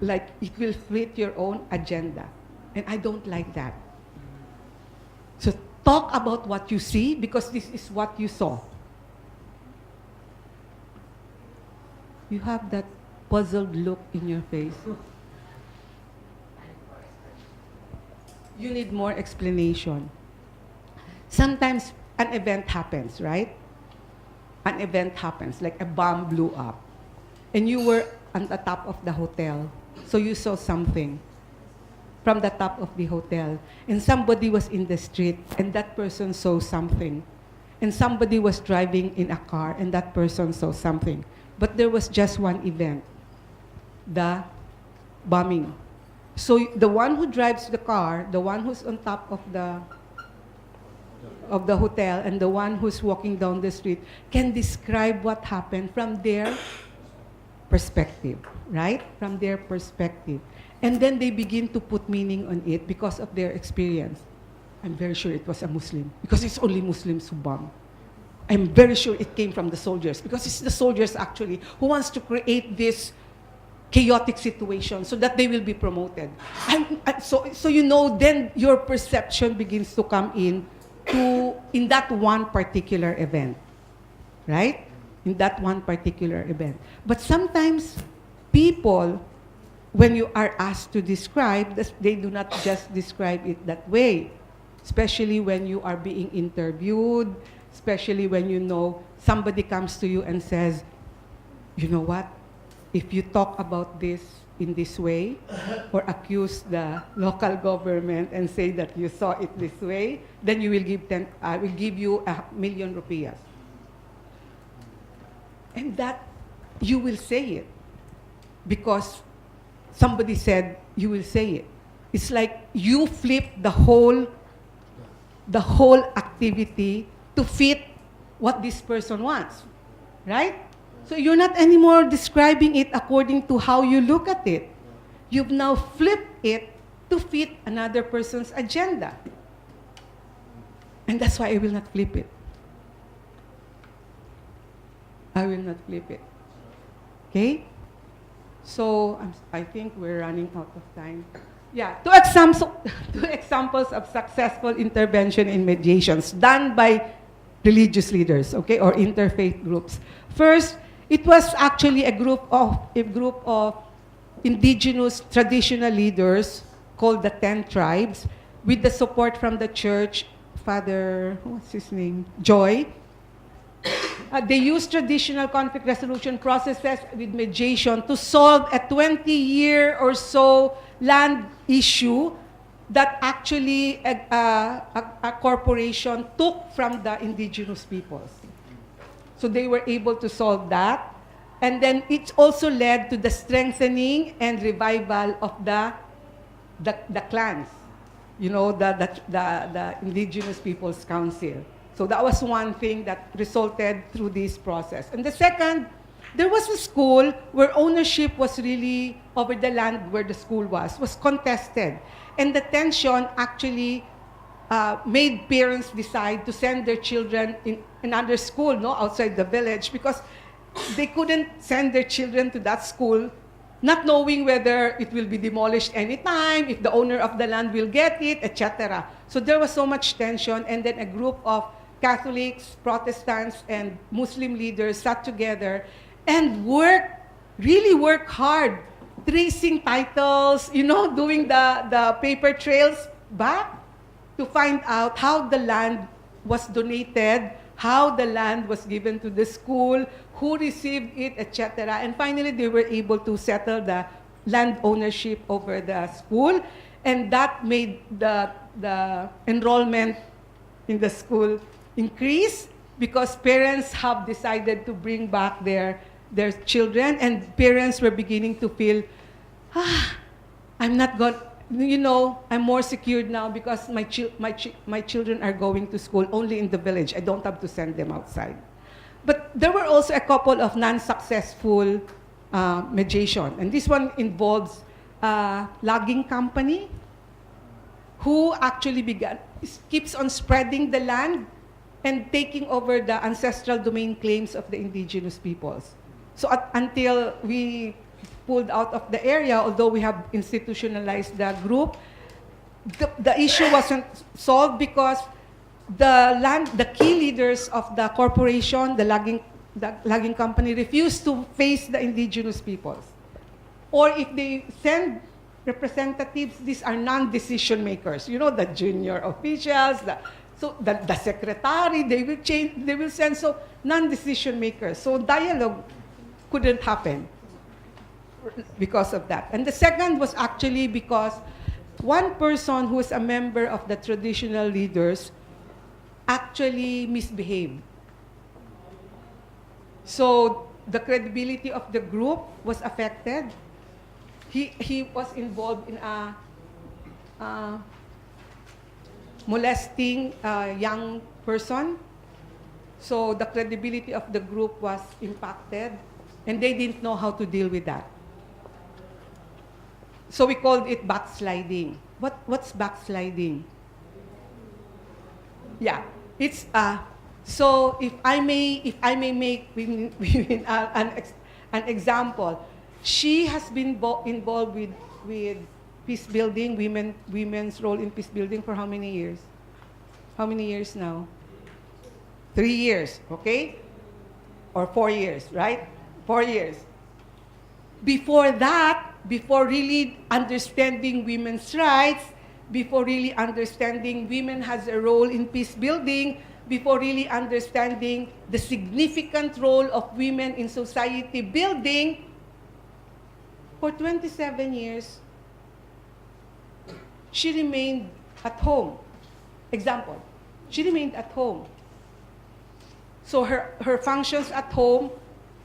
Like it will fit your own agenda. And I don't like that. So talk about what you see, because this is what you saw. You have that puzzled look in your face. You need more explanation. Sometimes an event happens, right? An event happens, like a bomb blew up. And you were on the top of the hotel, so you saw something from the top of the hotel. And somebody was in the street, and that person saw something. And somebody was driving in a car, and that person saw something. But there was just one event, the bombing. So the one who drives the car, the one who's on top of the hotel, and the one who's walking down the street can describe what happened from their perspective, right? From their perspective. And then they begin to put meaning on it because of their experience. I'm very sure it was a Muslim, because it's only Muslims who bomb. I'm very sure it came from the soldiers, because it's the soldiers actually who wants to create this chaotic situation so that they will be promoted. And so you know, then your perception begins to come in that one particular event, right? In that one particular event. But sometimes people, when you are asked to describe, they do not just describe it that way, especially when you are being interviewed, especially when you know somebody comes to you and says, you know what? If you talk about this in this way, or accuse the local government and say that you saw it this way, then you will I will give you 1,000,000 rupias. And that, you will say it. Because somebody said, you will say it. It's like you flip the whole activity to fit what this person wants, right? So you're not anymore describing it according to how you look at it. You've now flipped it to fit another person's agenda. And that's why I will not flip it. I will not flip it. Okay? So I think we're running out of time. Yeah, two examples of successful intervention in mediations done by religious leaders, okay, or interfaith groups. First, it was actually a group of indigenous traditional leaders called the 10 tribes, with the support from the church, Father, what's his name? Joy. They used traditional conflict resolution processes with mediation to solve a 20-year or so land issue that actually a corporation took from the indigenous peoples. So they were able to solve that. And then it also led to the strengthening and revival of the clans, the Indigenous Peoples Council. So that was one thing that resulted through this process. And the second, there was a school where ownership was really over the land where the school was contested. And the tension actually made parents decide to send their children in another school, outside the village, because they couldn't send their children to that school not knowing whether it will be demolished anytime, if the owner of the land will get it, etc. So there was so much tension, and then a group of Catholics, Protestants, and Muslim leaders sat together and really worked hard, tracing titles, doing the paper trails back to find out how the land was donated, how the land was given to the school, who received it, etc. And finally, they were able to settle the land ownership over the school, and that made the enrollment in the school increase because parents have decided to bring back their children, and parents were beginning to feel, I'm not going, I'm more secured now because my children are going to school only in the village. I don't have to send them outside. But there were also a couple of non-successful mediation, and this one involves a logging company who actually keeps on spreading the land and taking over the ancestral domain claims of the indigenous peoples. So until we pulled out of the area, although we have institutionalized the group, the issue wasn't solved because the key leaders of the corporation, the logging company, refused to face the indigenous peoples. Or if they send representatives, these are non-decision makers. The junior officials, the secretary, they will send, so non-decision makers. So dialogue couldn't happen because of that. And the second was actually because one person who is a member of the traditional leaders actually misbehaved. So the credibility of the group was affected. He was involved in molesting a young person. So the credibility of the group was impacted, and they didn't know how to deal with that. So we called it backsliding. What's backsliding? Yeah, it's so if I may make an example, she has been involved with peace building, women's role in peace building for how many years? How many years now? 3 years, okay? Or 4 years, right? 4 years. Before that, before really understanding women's rights, before really understanding women has a role in peace building, before really understanding the significant role of women in society building, for 27 years, she remained at home. Example, she remained at home. So her functions at home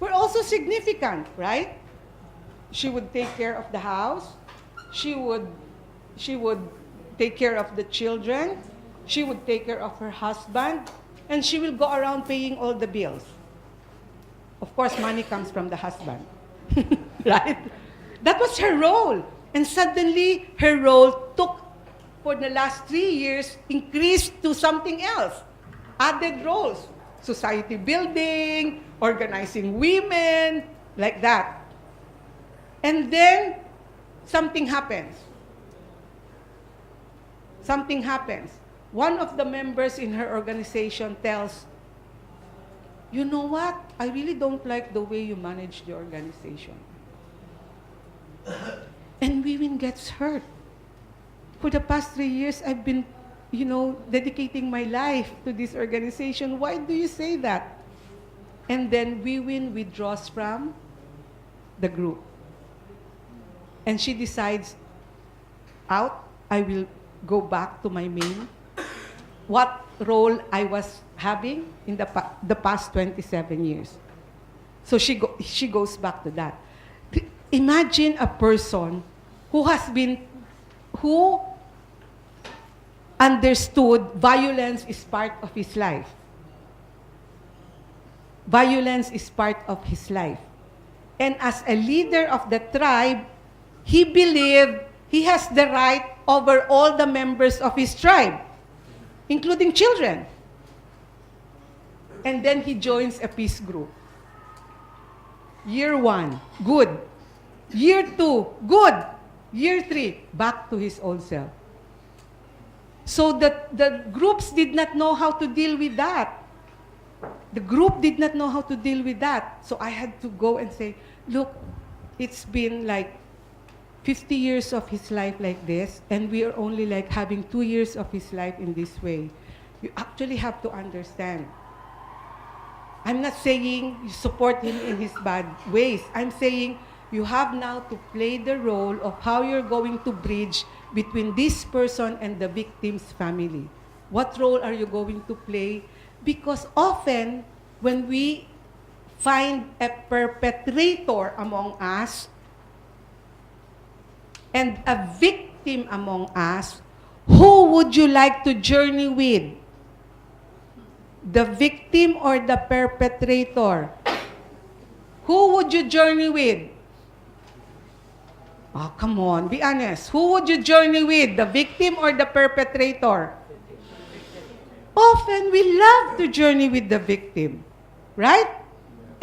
were also significant, right? She would take care of the house. She would take care of the children. She would take care of her husband. And she will go around paying all the bills. Of course, money comes from the husband, right? That was her role. And suddenly, her role took for the last 3 years increased to something else, added roles, society building, organizing women, like that. And then something happens. Something happens. One of the members in her organization tells, you know what? I really don't like the way you manage the organization. And Wiwin gets hurt. For the past 3 years, I've been, dedicating my life to this organization. Why do you say that? And then Wiwin withdraws from the group. And she decides, out, I will go back to my main, what role I was having in the past 27 years. So she goes back to that. Imagine a person who understood violence is part of his life. Violence is part of his life. And as a leader of the tribe, he believed he has the right over all the members of his tribe, including children. And then he joins a peace group. Year 1, good. Year 2, good. Year 3, back to his old self. So the groups did not know how to deal with that. The group did not know how to deal with that. So I had to go and say, look, it's been like 50 years of his life like this, and we are only like having 2 years of his life in this way. You actually have to understand. I'm not saying you support him in his bad ways. I'm saying you have now to play the role of how you're going to bridge between this person and the victim's family. What role are you going to play? Because often, when we find a perpetrator among us and a victim among us, who would you like to journey with? The victim or the perpetrator? Who would you journey with? Oh, come on, be honest. Who would you journey with? The victim or the perpetrator? Often we love to journey with the victim, right?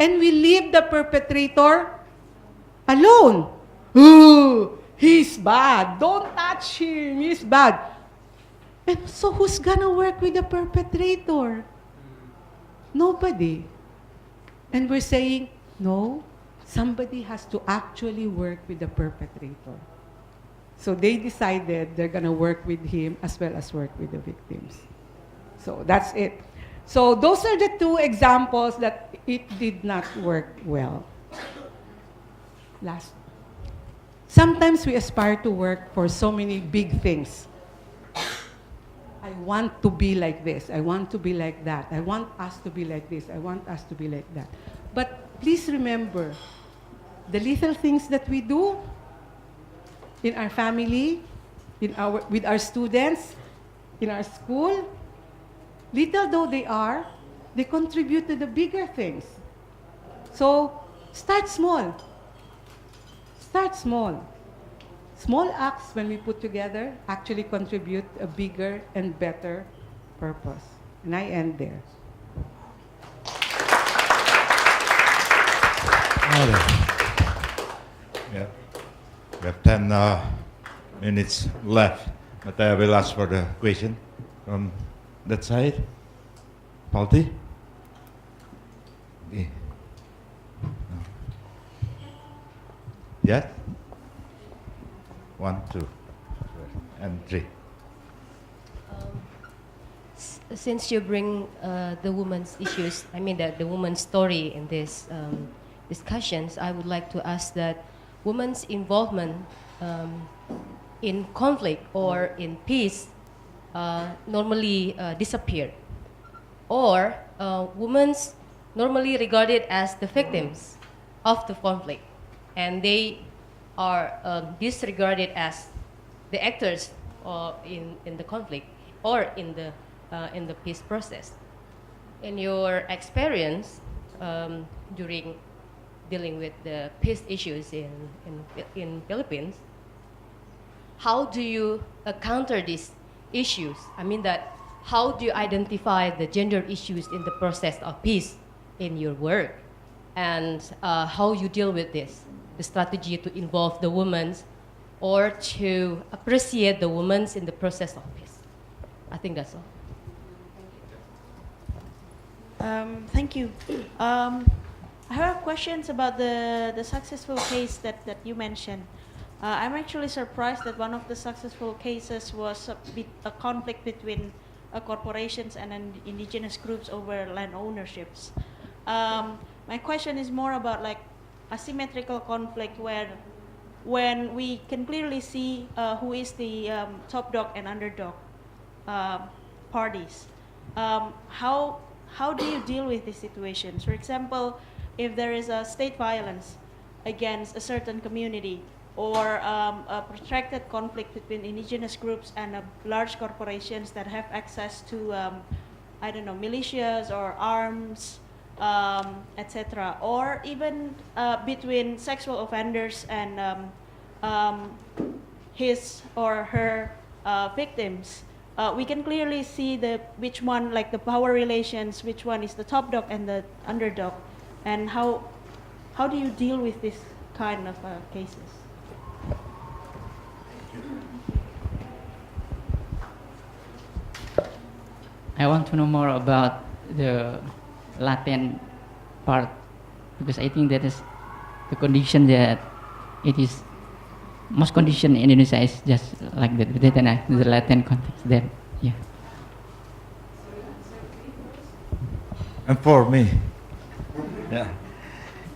And we leave the perpetrator alone. Ooh, he's bad. Don't touch him. He's bad. And so who's gonna work with the perpetrator? Nobody. And we're saying, no, somebody has to actually work with the perpetrator. So they decided they're gonna work with him as well as work with the victims. So that's it. So those are the two examples that it did not work well. Last. Sometimes we aspire to work for so many big things. I want to be like this. I want to be like that. I want us to be like this. I want us to be like that. But please remember, the little things that we do in our family, with our students, in our school, little though they are, they contribute to the bigger things. So start small. Start small. Small acts, when we put together, actually contribute a bigger and better purpose. And I end there. Yeah. We have 10 minutes left, but I will ask for the question from that side. Palti? Okay. Yes? 1, 2, and 3. Since you bring the woman's issues, the woman's story in this discussions, I would like to ask that women's involvement in conflict or in peace normally disappear, or women's normally regarded as the victims of the conflict, and they are disregarded as the actors in the conflict or in the peace process. In your experience during dealing with the peace issues in Philippines, how do you counter these issues? I mean that how do you identify the gender issues in the process of peace in your work, and how you deal with this, the strategy to involve the women or to appreciate the women in the process of peace. I think that's all. Thank you. I have questions about the successful case that you mentioned. I'm actually surprised that one of the successful cases was a conflict between corporations and indigenous groups over land ownerships. My question is more about like asymmetrical conflict where when we can clearly see who is the top dog and underdog parties. How do you deal with these situations? For example, if there is a state violence against a certain community, or a protracted conflict between indigenous groups and large corporations that have access to, I don't know, militias or arms, etc., or even between sexual offenders and his or her victims. We can clearly see which one, like the power relations, which one is the top dog and the underdog, and how do you deal with this kind of cases? I want to know more about the latent part, because I think that is the condition that it is most condition in Indonesia is just like that. The latent context there, yeah. And for me,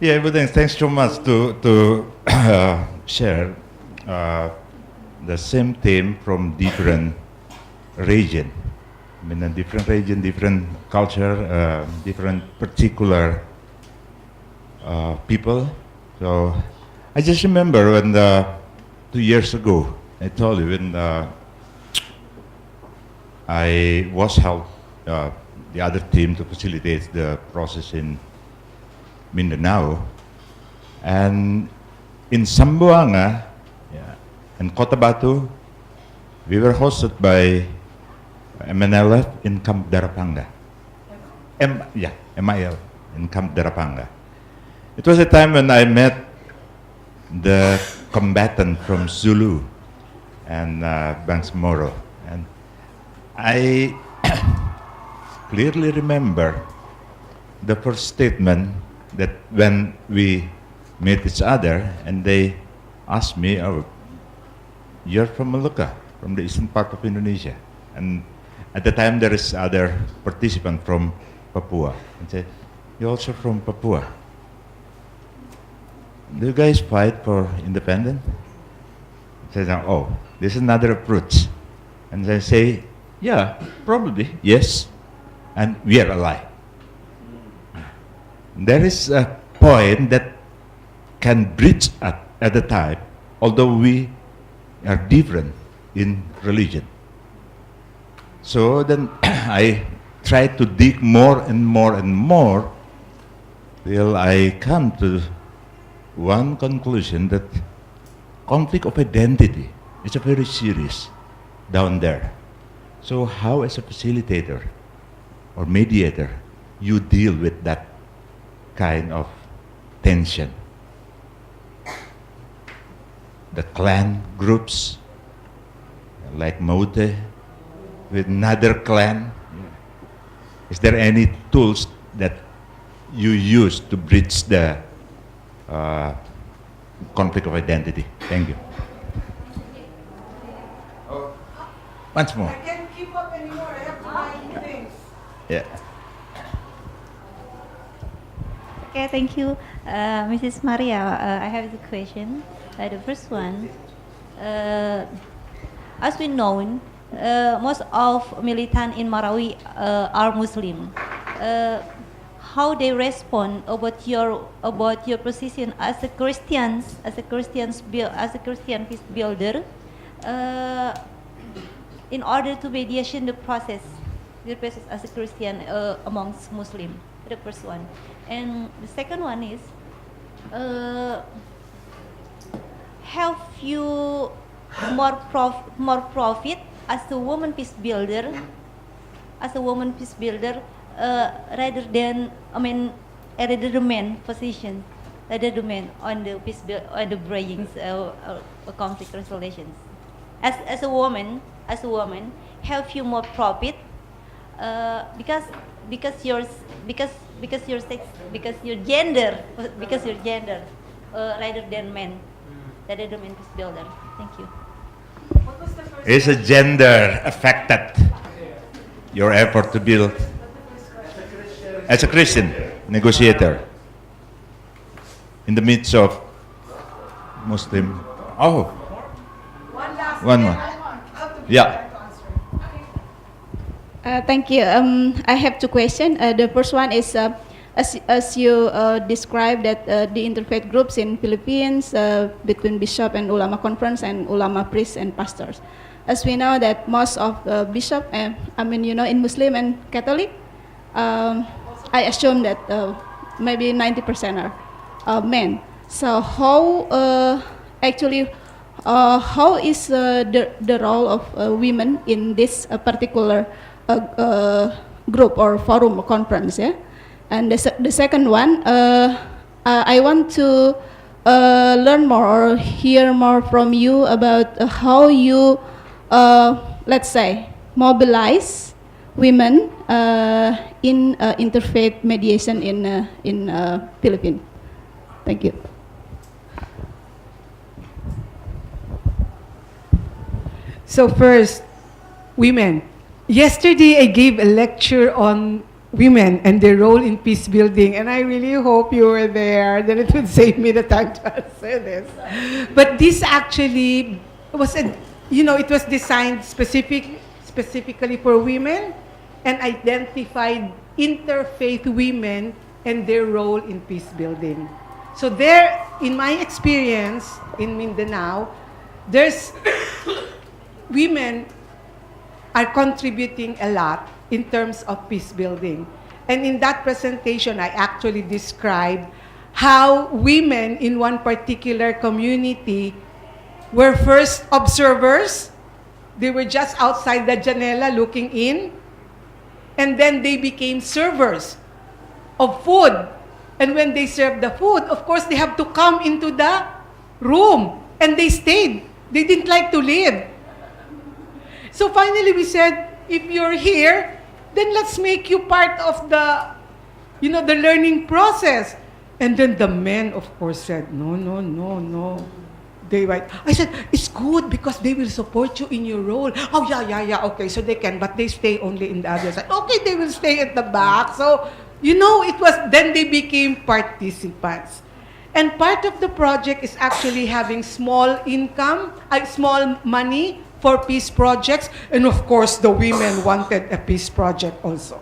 yeah, but then thanks so much to share the same theme from different region. I mean, a different region, different culture, different particular people. So I just remember when 2 years ago, I told you when I was helped the other team to facilitate the process in Mindanao, and in Zamboanga and Cotabato, we were hosted by MNLF in Camp Darapanga. MIL in Camp Darapanga. It was a time when I met the combatant from Zulu and Bangsamoro, and I clearly remember the first statement that when we met each other and they asked me, "Oh, you're from Molucca, from the eastern part of Indonesia," and at the time there is other participant from Papua, and said, "You're also from Papua. Do you guys fight for independence?" I said, "Oh, this is another approach." And I say, "Yeah, probably, yes, and we are alike." There is a point that can bridge at the time, although we are different in religion. So then I try to dig more and more and more till I come to one conclusion, that conflict of identity is a very serious down there. So how, as a facilitator or mediator, you deal with that kind of tension? The clan groups, like Maute, with another clan. Is there any tools that you use to bridge the conflict of identity? Thank you. Once more. I can't keep up anymore. I have to buy new things. Yeah. Okay, thank you, Mrs. Maria. I have the question. The first one, as we know, most of militants in Marawi are Muslim. How they respond about your position as a Christian peace builder, in order to mediation the process as a Christian amongst Muslim. The first one, and the second one is, have you more profit as a woman peace builder, rather than rather the man position, rather the man on the peace on the bridging conflict resolutions. As a woman, have you more profit because your sex, because your gender, rather than men, rather than men peace builder. Thank you. Is a gender affected your effort to build as a Christian negotiator in the midst of Muslim? Oh, one more. Yeah. Thank you. I have two questions. The first one is, as you described that the interfaith groups in Philippines between bishop and ulama conference and ulama priests and pastors. As we know that most of bishop, in Muslim and Catholic, I assume that maybe 90% are men. So how how is the role of women in this particular group or forum or conference? Yeah, and the second one, I want to learn more or hear more from you about how you, let's say, mobilize women in interfaith mediation in Philippines. Thank you. So first, women. Yesterday I gave a lecture on women and their role in peace building, and I really hope you were there. Then it would save me the time to answer this. But this actually was it was designed specifically for women and identified interfaith women and their role in peace building. So there, in my experience in Mindanao, there's women are contributing a lot in terms of peace building. And in that presentation, I actually described how women in one particular community were first observers. They were just outside the janela looking in. And then they became servers of food. And when they served the food, of course, they have to come into the room. And they stayed. They didn't like to leave. So finally we said, if you're here, then let's make you part of the learning process. And then the men, of course, said, no. I said, it's good because they will support you in your role. Oh, yeah, okay, so they can, but they stay only in the other side. Okay, they will stay at the back. So, then they became participants. And part of the project is actually having small money for peace projects. And of course, the women wanted a peace project also.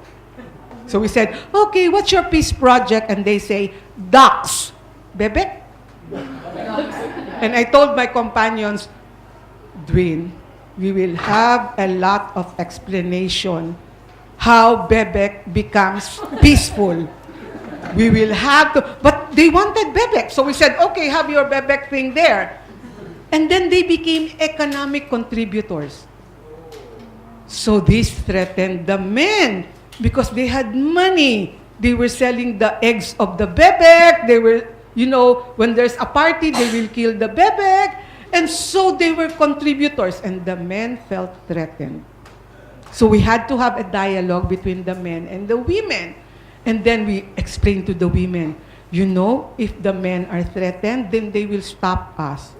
So we said, okay, what's your peace project? And they say, ducks. Bebek? And I told my companions, Dwayne, we will have a lot of explanation how Bebek becomes peaceful. We will have to, but they wanted Bebek. So we said, okay, have your Bebek thing there. And then they became economic contributors. So this threatened the men because they had money. They were selling the eggs of the bebek. They were, when there's a party, they will kill the bebek. And so they were contributors. And the men felt threatened. So we had to have a dialogue between the men and the women. And then we explained to the women, if the men are threatened, then they will stop us.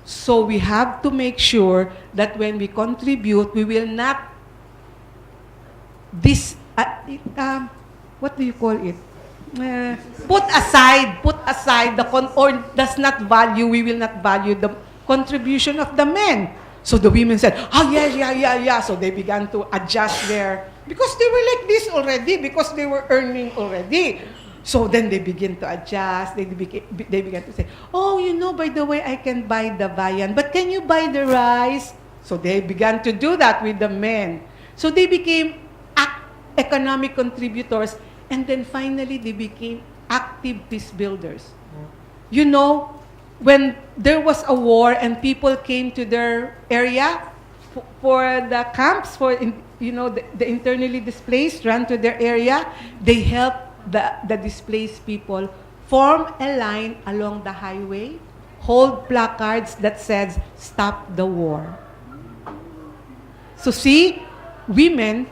So we have to make sure that when we contribute, we will not what do you call it? Put aside or does not value. We will not value the contribution of the men. So the women said, oh yeah. So they began to adjust because they were like this already, because they were earning already. So then they begin to adjust. They began to say, oh, by the way, I can buy the viand, but can you buy the rice? So they began to do that with the men. So they became economic contributors, and then finally they became active peace builders. when there was a war and people came to their area for the camps, the internally displaced ran to their area, they helped the displaced people form a line along the highway, hold placards that says, "Stop the war." So see, women,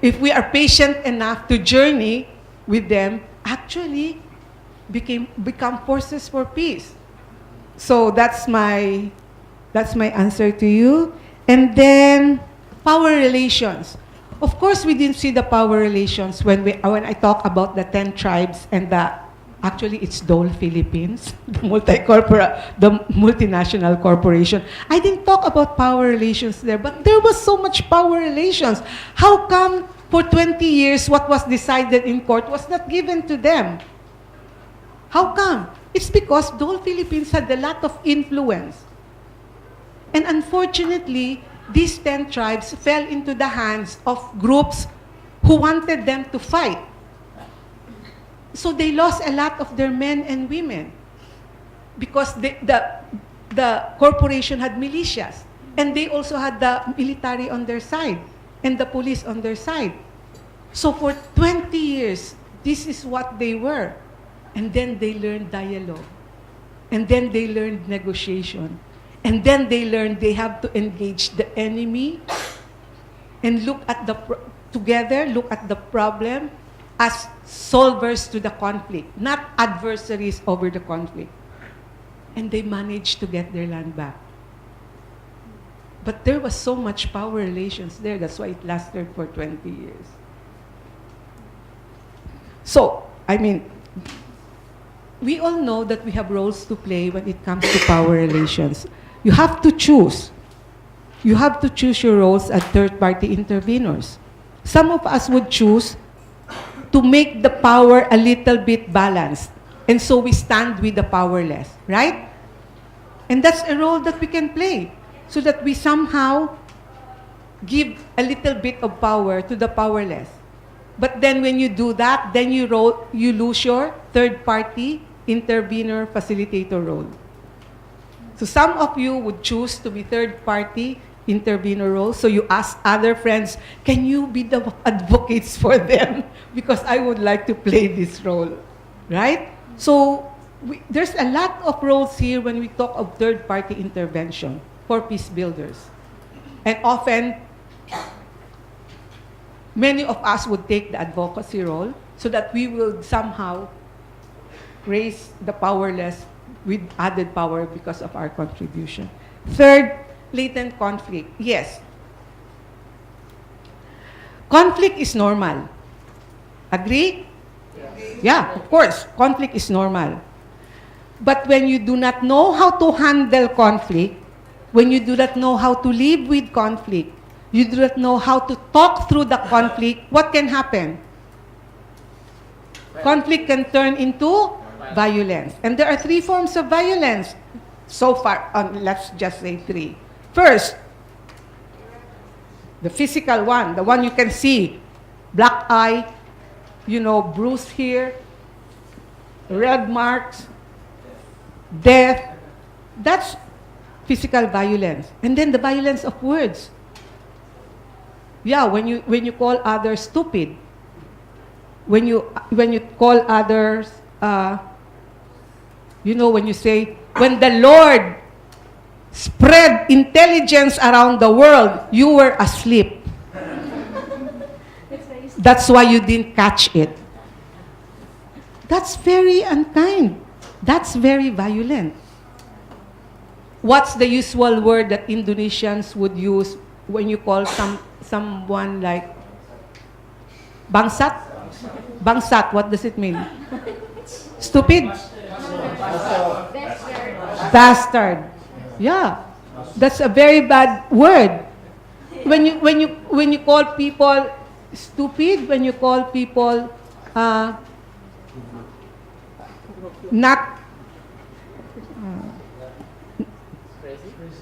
if we are patient enough to journey with them, actually become forces for peace. So that's my answer to you. And then power relations. Of course, we didn't see the power relations when I talk about the 10 tribes and actually it's Dole Philippines, the multinational corporation. I didn't talk about power relations there, but there was so much power relations. How come for 20 years what was decided in court was not given to them? How come? It's because Dole Philippines had a lot of influence. And unfortunately, these 10 tribes fell into the hands of groups who wanted them to fight. So they lost a lot of their men and women because the corporation had militias, and they also had the military on their side and the police on their side. So for 20 years, this is what they were. And then they learned dialogue. And then they learned negotiation. And then they learned they have to engage the enemy and look at look at the problem as solvers to the conflict, not adversaries over the conflict. And they managed to get their land back. But there was so much power relations there, that's why it lasted for 20 years. So, we all know that we have roles to play when it comes to power relations. You have to choose. You have to choose your roles as third-party interveners. Some of us would choose to make the power a little bit balanced. And so we stand with the powerless, right? And that's a role that we can play so that we somehow give a little bit of power to the powerless. But then when you do that, then you lose your third-party intervener facilitator role. So some of you would choose to be third-party intervener role. So you ask other friends, can you be the advocates for them? Because I would like to play this role, right? So there's a lot of roles here when we talk of third-party intervention for peace builders. And often, many of us would take the advocacy role so that we will somehow raise the powerless with added power because of our contribution. Third, latent conflict. Yes. Conflict is normal. Agree? Yeah, of course. Conflict is normal. But when you do not know how to handle conflict, when you do not know how to live with conflict, you do not know how to talk through the conflict, what can happen? Conflict can turn into violence. And there are 3 forms of violence so far. Let's just say 3. First, the physical one, the one you can see, black eye, bruise here, red marks, death. That's physical violence. And then the violence of words. Yeah, when you call others stupid, when you call others, when you say, when the Lord spread intelligence around the world, you were asleep. That's why you didn't catch it. That's very unkind. That's very violent. What's the usual word that Indonesians would use when you call someone like bangsat? Bangsat, what does it mean? Stupid? Bastard. Yeah. That's a very bad word. When you call people stupid, when you call people not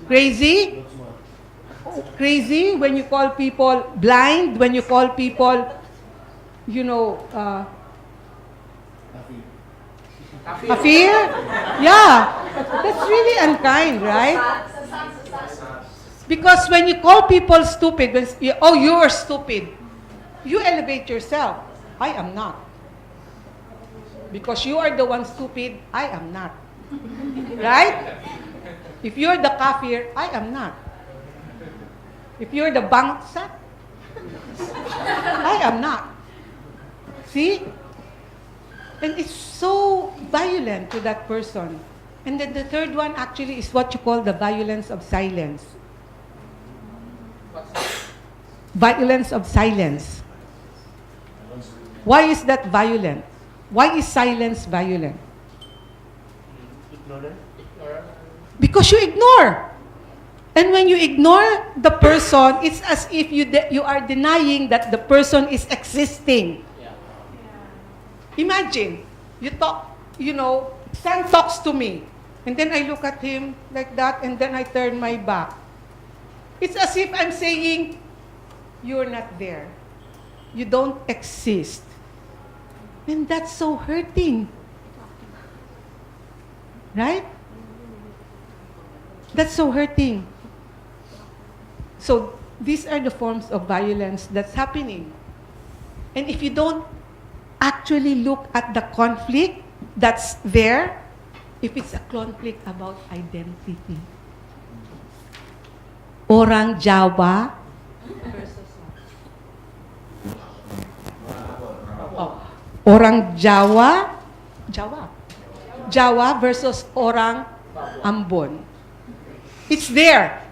crazy, when you call people blind, when you call people, Kafir? Yeah. That's really unkind, right? Because when you call people stupid, oh, you are stupid, you elevate yourself. I am not. Because you are the one stupid, I am not. Right? If you're the kafir, I am not. If you're the bangsa, I am not. See? And it's so violent to that person. And then the third one actually is what you call the violence of silence. Violence of silence. Why is that violent? Why is silence violent? Ignorant. Because you ignore. And when you ignore the person, it's as if you are denying that the person is existing. Imagine, you talk, Sam talks to me, and then I look at him like that, and then I turn my back. It's as if I'm saying, you're not there. You don't exist. And that's so hurting. Right? That's so hurting. So, these are the forms of violence that's happening. And if you don't actually look at the conflict that's there, if it's a conflict about identity. Orang Jawa versus Orang Jawa versus Orang Ambon. It's there.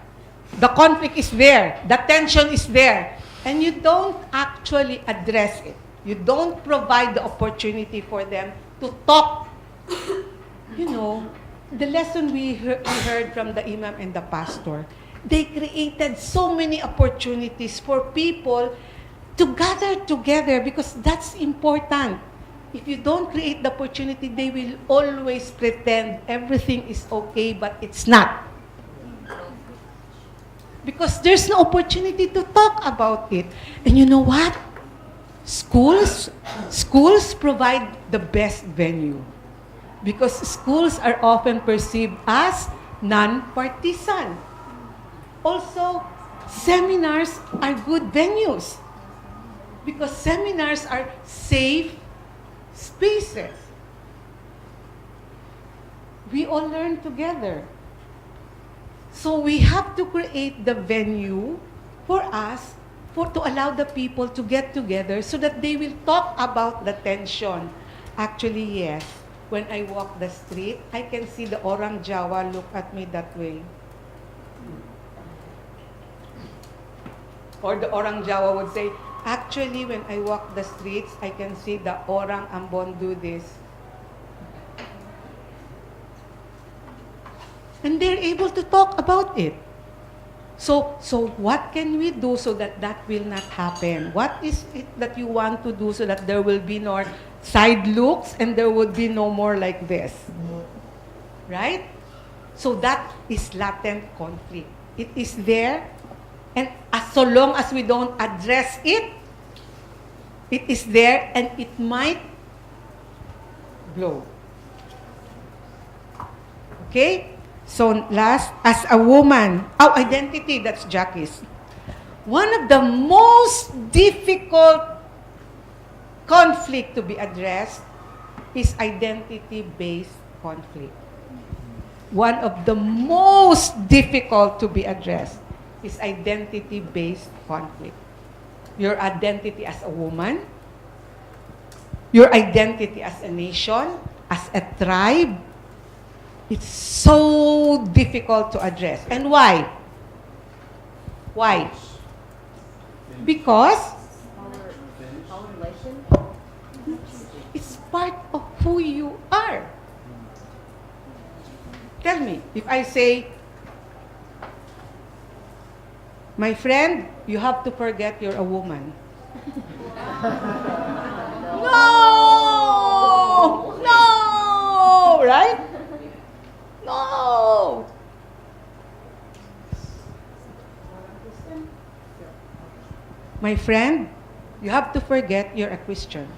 The conflict is there. The tension is there. And you don't actually address it. You don't provide the opportunity for them to talk. The lesson we heard from the imam and the pastor, they created so many opportunities for people to gather together because that's important. If you don't create the opportunity, they will always pretend everything is okay, but it's not. Because there's no opportunity to talk about it. And you know what? Schools provide the best venue. Because schools are often perceived as non-partisan. Also, seminars are good venues. Because seminars are safe spaces. We all learn together. So we have to create the venue for us to allow the people to get together so that they will talk about the tension. Actually, yes. When I walk the street, I can see the Orang Jawa look at me that way. Or the Orang Jawa would say, actually, when I walk the streets, I can see the Orang Ambon do this. And they're able to talk about it. So what can we do so that that will not happen? What is it that you want to do so that there will be no side looks and there would be no more like this? Right? So that is latent conflict. It is there, and so long as we don't address it, it is there and it might blow. Okay? So last, as a woman, identity, that's Jackie's. One of the most difficult conflict to be addressed is identity-based conflict. One of the most difficult to be addressed is identity-based conflict. Your identity as a woman, your identity as a nation, as a tribe, it's so difficult to address. And why? Why? Because it's part of who you are. Tell me, if I say, my friend, you have to forget you're a woman. No, right? No. My friend, you have to forget you're a Christian.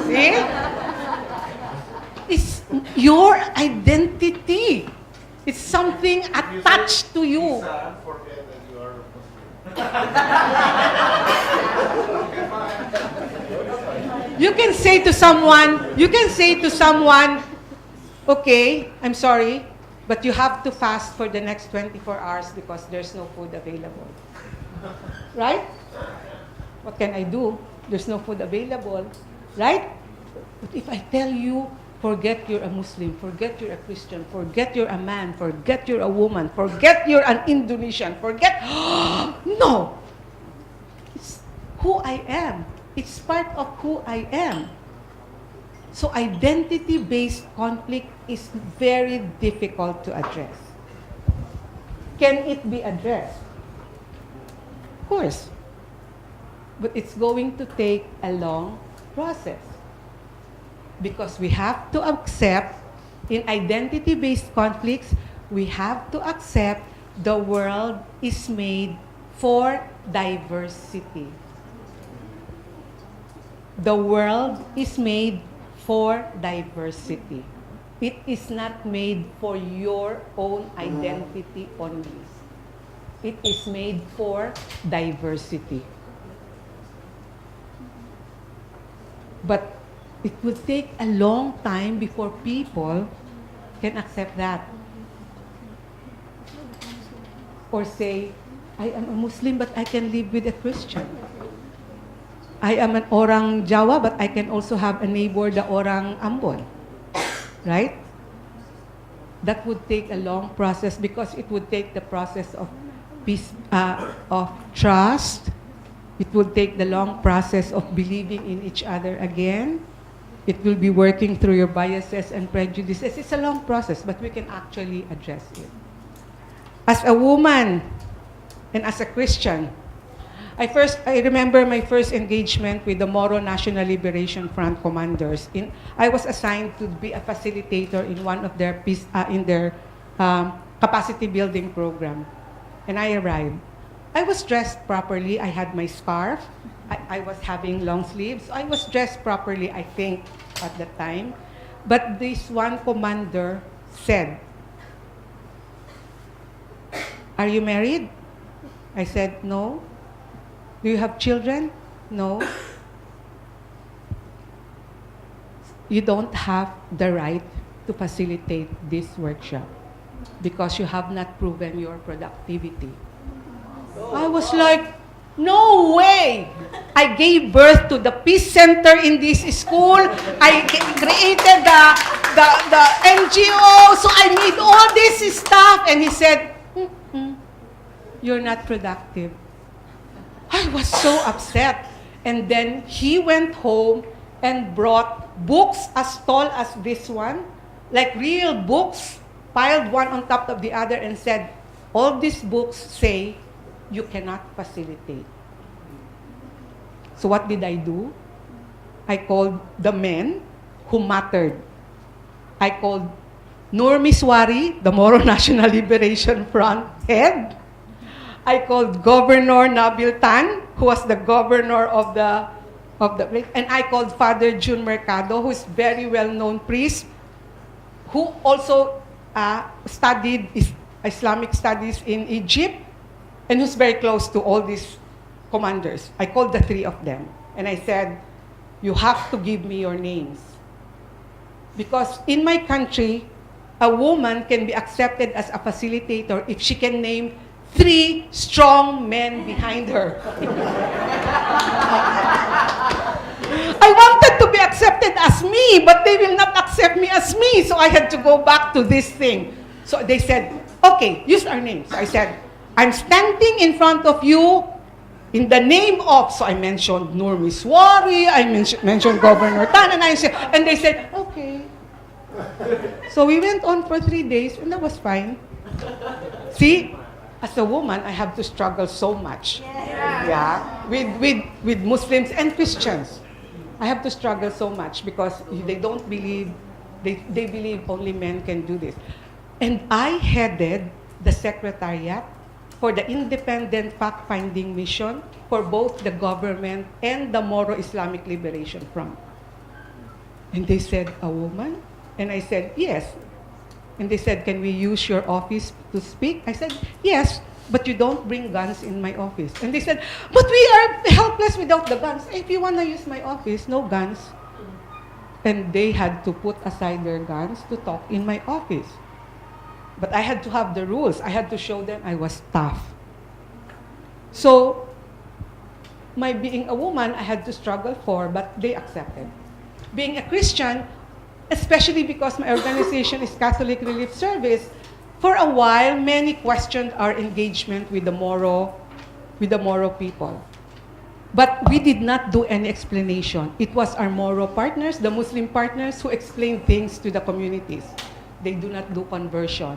See? is your identity. It's something attached to you. Forget that you are You can say to someone, okay, I'm sorry, but you have to fast for the next 24 hours because there's no food available. Right? What can I do? There's no food available. Right? But if I tell you, forget you're a Muslim, forget you're a Christian, forget you're a man, forget you're a woman, forget you're an Indonesian, forget, no! It's who I am. It's part of who I am. So identity-based conflict is very difficult to address. Can it be addressed? Of course. But it's going to take a long process. Because we have to accept, in identity-based conflicts, we have to accept the world is made for diversity. The world is made for diversity. It is not made for your own identity only. It is made for diversity. But it will take a long time before people can accept that. Or say, I am a Muslim but I can live with a Christian. I am an orang Jawa but I can also have a neighbor, the orang Ambon. Right? That would take a long process because it would take the process of peace, of trust. It would take the long process of believing in each other again. It will be working through your biases and prejudices. It's a long process, but we can actually address it. As a woman and as a Christian, I remember my first engagement with the Moro National Liberation Front commanders. I was assigned to be a facilitator in one of their capacity building program. And I arrived. I was dressed properly. I had my scarf. I was having long sleeves. I was dressed properly, I think, at the time. But this one commander said, "Are you married?" I said, "No." "Do you have children?" "No." "You don't have the right to facilitate this workshop because you have not proven your productivity." I was like, no way! I gave birth to the peace center in this school. I created the NGO. So I made all this stuff. And he said, "You're not productive." I was so upset. And then he went home and brought books as tall as this one, like real books, piled one on top of the other and said, "All these books say you cannot facilitate." So what did I do? I called the men who mattered. I called Nur Miswari, the Moro National Liberation Front head. I called Governor Nabil Tan, who was the governor of the place, and I called Father June Mercado, who is very well-known priest, who also studied Islamic studies in Egypt, and who's very close to all these commanders. I called the three of them, and I said, "You have to give me your names. Because in my country, a woman can be accepted as a facilitator if she can name 3 strong men behind her." I wanted to be accepted as me, but they will not accept me as me, so I had to go back to this thing. So they said, "Okay, use our names." I said, "I'm standing in front of you in the name of," so I mentioned Nur Miswari, I mentioned Governor Tan, and they said, "Okay." So we went on for 3 days, and that was fine. See, as a woman, I have to struggle so much. Yeah, with Muslims and Christians. I have to struggle so much because they don't believe, they believe only men can do this. And I headed the secretariat for the independent fact-finding mission for both the government and the Moro Islamic Liberation Front. And they said, "A woman? And I said, yes. And they said, can we use your office to speak? I said, yes, but you don't bring guns in my office. And they said, but we are helpless without the guns. If you want to use my office, no guns. And they had to put aside their guns to talk in my office. But I had to have the rules. I had to show them I was tough. So, my being a woman, I had to struggle for, but they accepted. Being a Christian, especially because my organization is Catholic Relief Service, for a while, many questioned our engagement with the Moro people. But we did not do any explanation. It was our Moro partners, the Muslim partners, who explained things to the communities. They do not do conversion.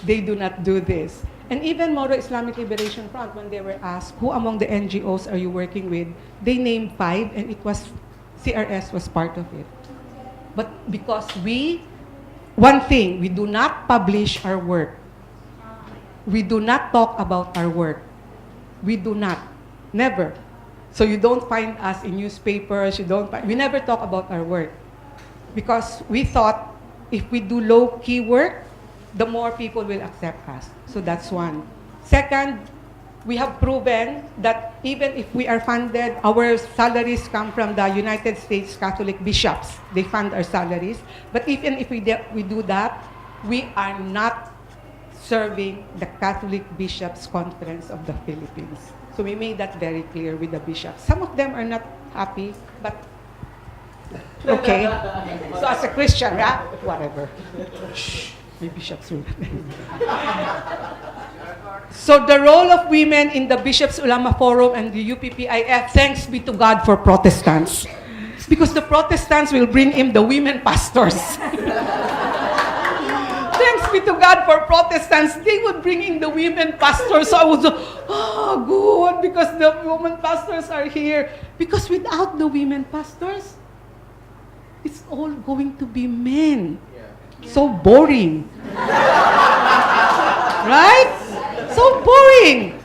They do not do this. And even Moro Islamic Liberation Front, when they were asked, who among the NGOs are you working with? They named 5, and it was, CRS was part of it. But because one thing, we do not publish our work. We do not talk about our work. We do not. Never. So you don't find us in newspapers, we never talk about our work. Because we thought if we do low-key work, the more people will accept us. So that's one. Second, we have proven that even if we are funded, our salaries come from the United States Catholic bishops. They fund our salaries. But even if we do that, we are not serving the Catholic Bishops' Conference of the Philippines. So we made that very clear with the bishops. Some of them are not happy, but okay. So as a Christian, right? Whatever. Shh, my bishops will. So the role of women in the Bishops' Ulama Forum and the UPPIF, thanks be to God for Protestants. Because the Protestants will bring in the women pastors. Thanks be to God for Protestants. They would bring in the women pastors. So I was, good, because the women pastors are here. Because without the women pastors, it's all going to be men. So boring. Right? So boring.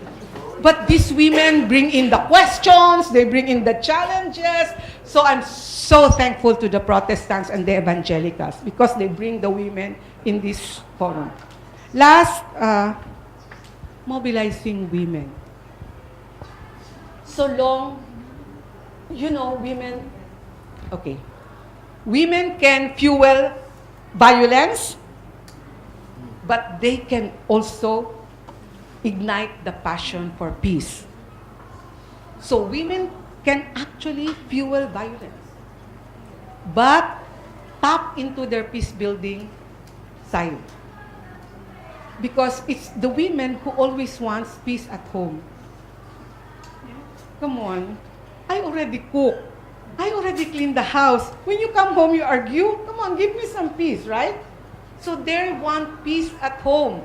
But these women bring in the questions, they bring in the challenges. So I'm so thankful to the Protestants and the evangelicals because they bring the women in this forum. Last, mobilizing women. So long, women, okay. Women can fuel violence, but they can also ignite the passion for peace. So women can actually fuel violence, but tap into their peace-building side. Because it's the women who always wants peace at home. Come on, I already cook. I already cleaned the house. When you come home, you argue. Come on, give me some peace, right? So they want peace at home.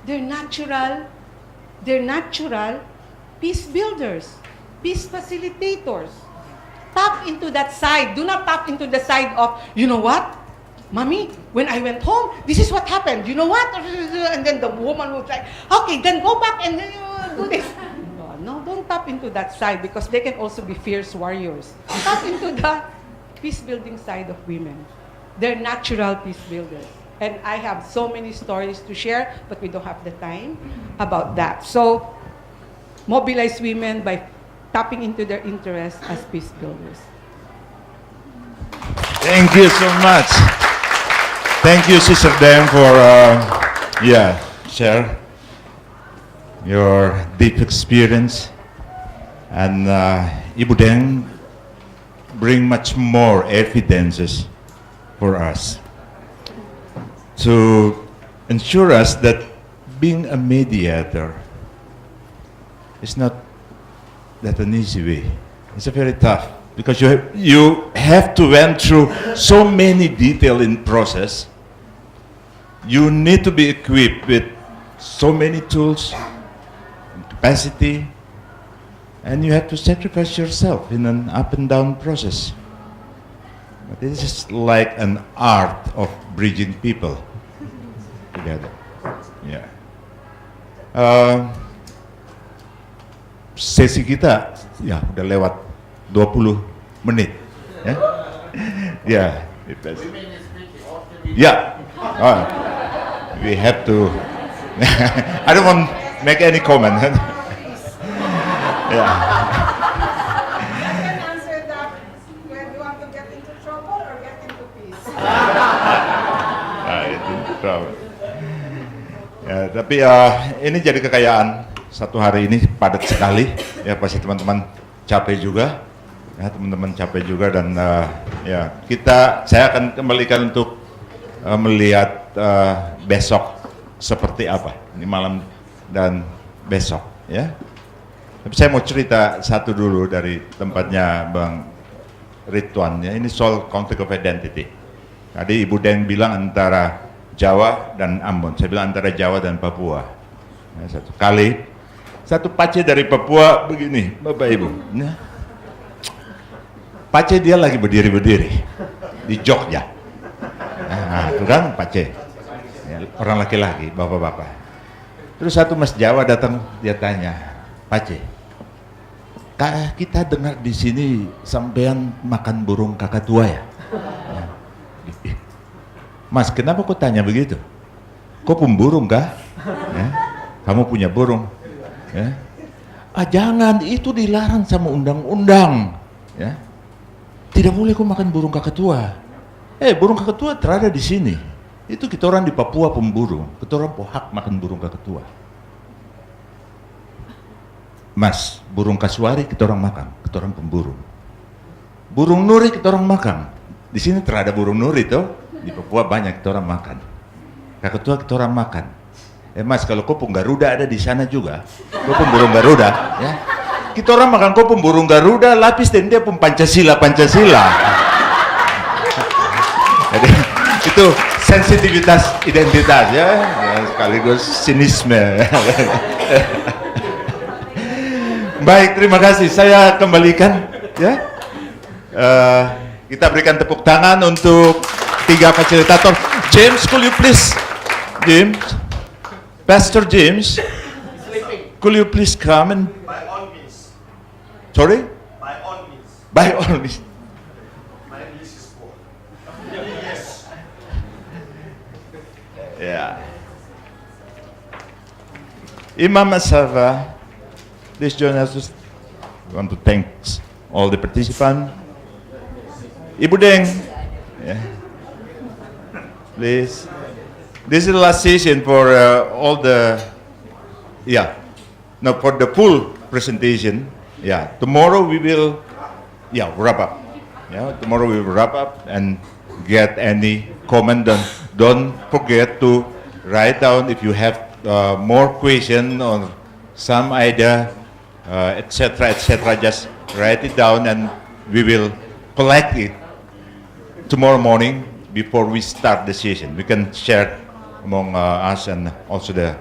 They're natural peace builders, peace facilitators. Tap into that side. Do not tap into the side of, you know what? Mommy, when I went home, this is what happened. You know what? And then the woman would like, okay, then go back and do this. No, don't tap into that side because they can also be fierce warriors. Tap into the peace-building side of women. They're natural peace builders. And I have so many stories to share, but we don't have the time about that. So, mobilize women by tapping into their interests as peace builders. Thank you so much. Thank you, Sister Dan, for share your deep experience. And Ibu Dan bring much more evidences for us to ensure us that being a mediator is not that an easy way. It's a very tough because you have to went through so many detail in process. You need to be equipped with so many tools and capacity, and you have to sacrifice yourself in an up and down process. But this is like an art of bridging people together. Yeah. Sesi kita ya udah lewat 20 menit. Ya. Yeah. Yeah. We have to. I don't want to make any comment. Yeah. can answer that when you want to get into trouble or get into peace. Ya, tapi ini jadi kekayaan satu hari ini padat sekali. Ya pasti teman-teman capek juga. Ya teman-teman capek juga dan ya saya akan kembalikan untuk melihat besok seperti apa ini malam dan besok ya. Tapi saya mau cerita satu dulu dari tempatnya Bang Ridwan ya. Ini soal conflict of identity. Tadi Ibu Deng bilang antara Jawa dan Ambon. Saya bilang antara Jawa dan Papua. Ya, satu pace dari Papua begini, Bapak Ibu. Ya. Pace dia lagi berdiri-berdiri di Jogja. Nah, itu kan pace. Ya, orang laki-laki, bapak-bapak. Terus satu Mas Jawa datang, dia tanya, Pace, kita dengar di sini sampean makan burung kakatua ya? Mas, kenapa kau tanya begitu? Kau pemburung kah? Ya? Kamu punya burung? Ya? Jangan, itu dilarang sama undang-undang. Ya? Tidak boleh kau makan burung kakatua. Burung kakatua terada di sini. Itu kita orang di Papua pemburu, kita orang hak makan burung kakatua. Mas, burung kasuari kita orang makan, kita orang pemburu. Burung nuri kita orang makan. Di sini terada burung nuri tuh, di Papua banyak kita orang makan. Kakatua kita orang makan. Mas, kalau kau pun Garuda ada di sana juga, kau pun burung Garuda, ya. Kita orang makan kau pun burung Garuda, lapis dan dia pun Pancasila. Jadi itu sensitivitas identitas ya sekaligus sinisme. Baik, terima kasih. Saya kembalikan ya. Kita berikan tepuk tangan untuk 3 fasilitator. James, could you please, Pastor James, could you please come and? By all means. Sorry? By all means. By all means. My English is poor. Yes. Yeah. Imam Asava, please join us. We want to thank all the participants. Ibu Deng, yeah. Please. This is the last session for all the, for the full presentation. Yeah, tomorrow we will, wrap up. Yeah, tomorrow we will wrap up and get any comment. Don't forget to write down if you have more question or some idea, etc. Just write it down and we will collect it tomorrow morning before we start the session. We can share among us and also the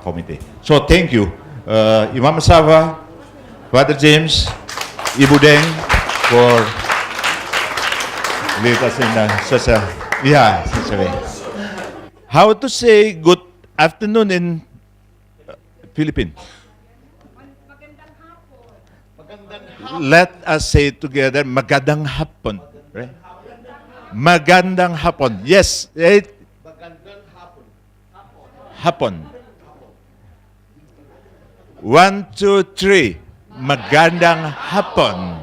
committee. So thank you, Imam Sava, Father James, Ibu Deng, for lead us in such a way. How to say good afternoon in Philippine? Let us say together, magandang hapon. Right? Magandang hapon. Yes. Magandang hapon. Hapon. 1, 2, 3. Magandang hapon.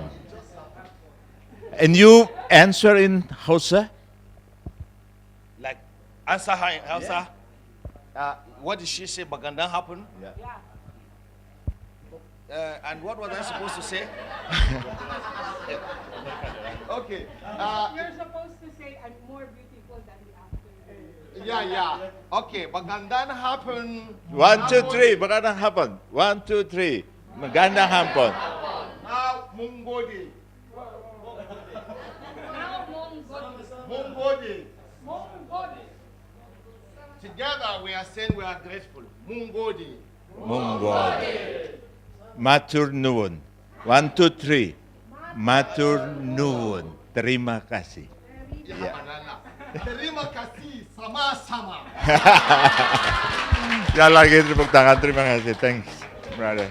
And you answer in Hausa? Like, answer her in Hausa. What did she say? Magandang hapon? Yeah. And what was I supposed to say? Okay. You're supposed to say, I'm more beautiful than the afternoon. Yeah. Okay, magandang hapon. 1, 2, 3. Magandang hapon. 1, 2, 3. Magandang hapon. Now, Munggodi. Munggodi. Together we are saying we are grateful. Munggodi. Munggodi. Matur nuwun. 1, 2, 3. Matur nuwun. Terima kasih. Yeah. Terima kasih sama-sama. Sekali lagi tepuk tangan. Terima kasih. Thanks, brother.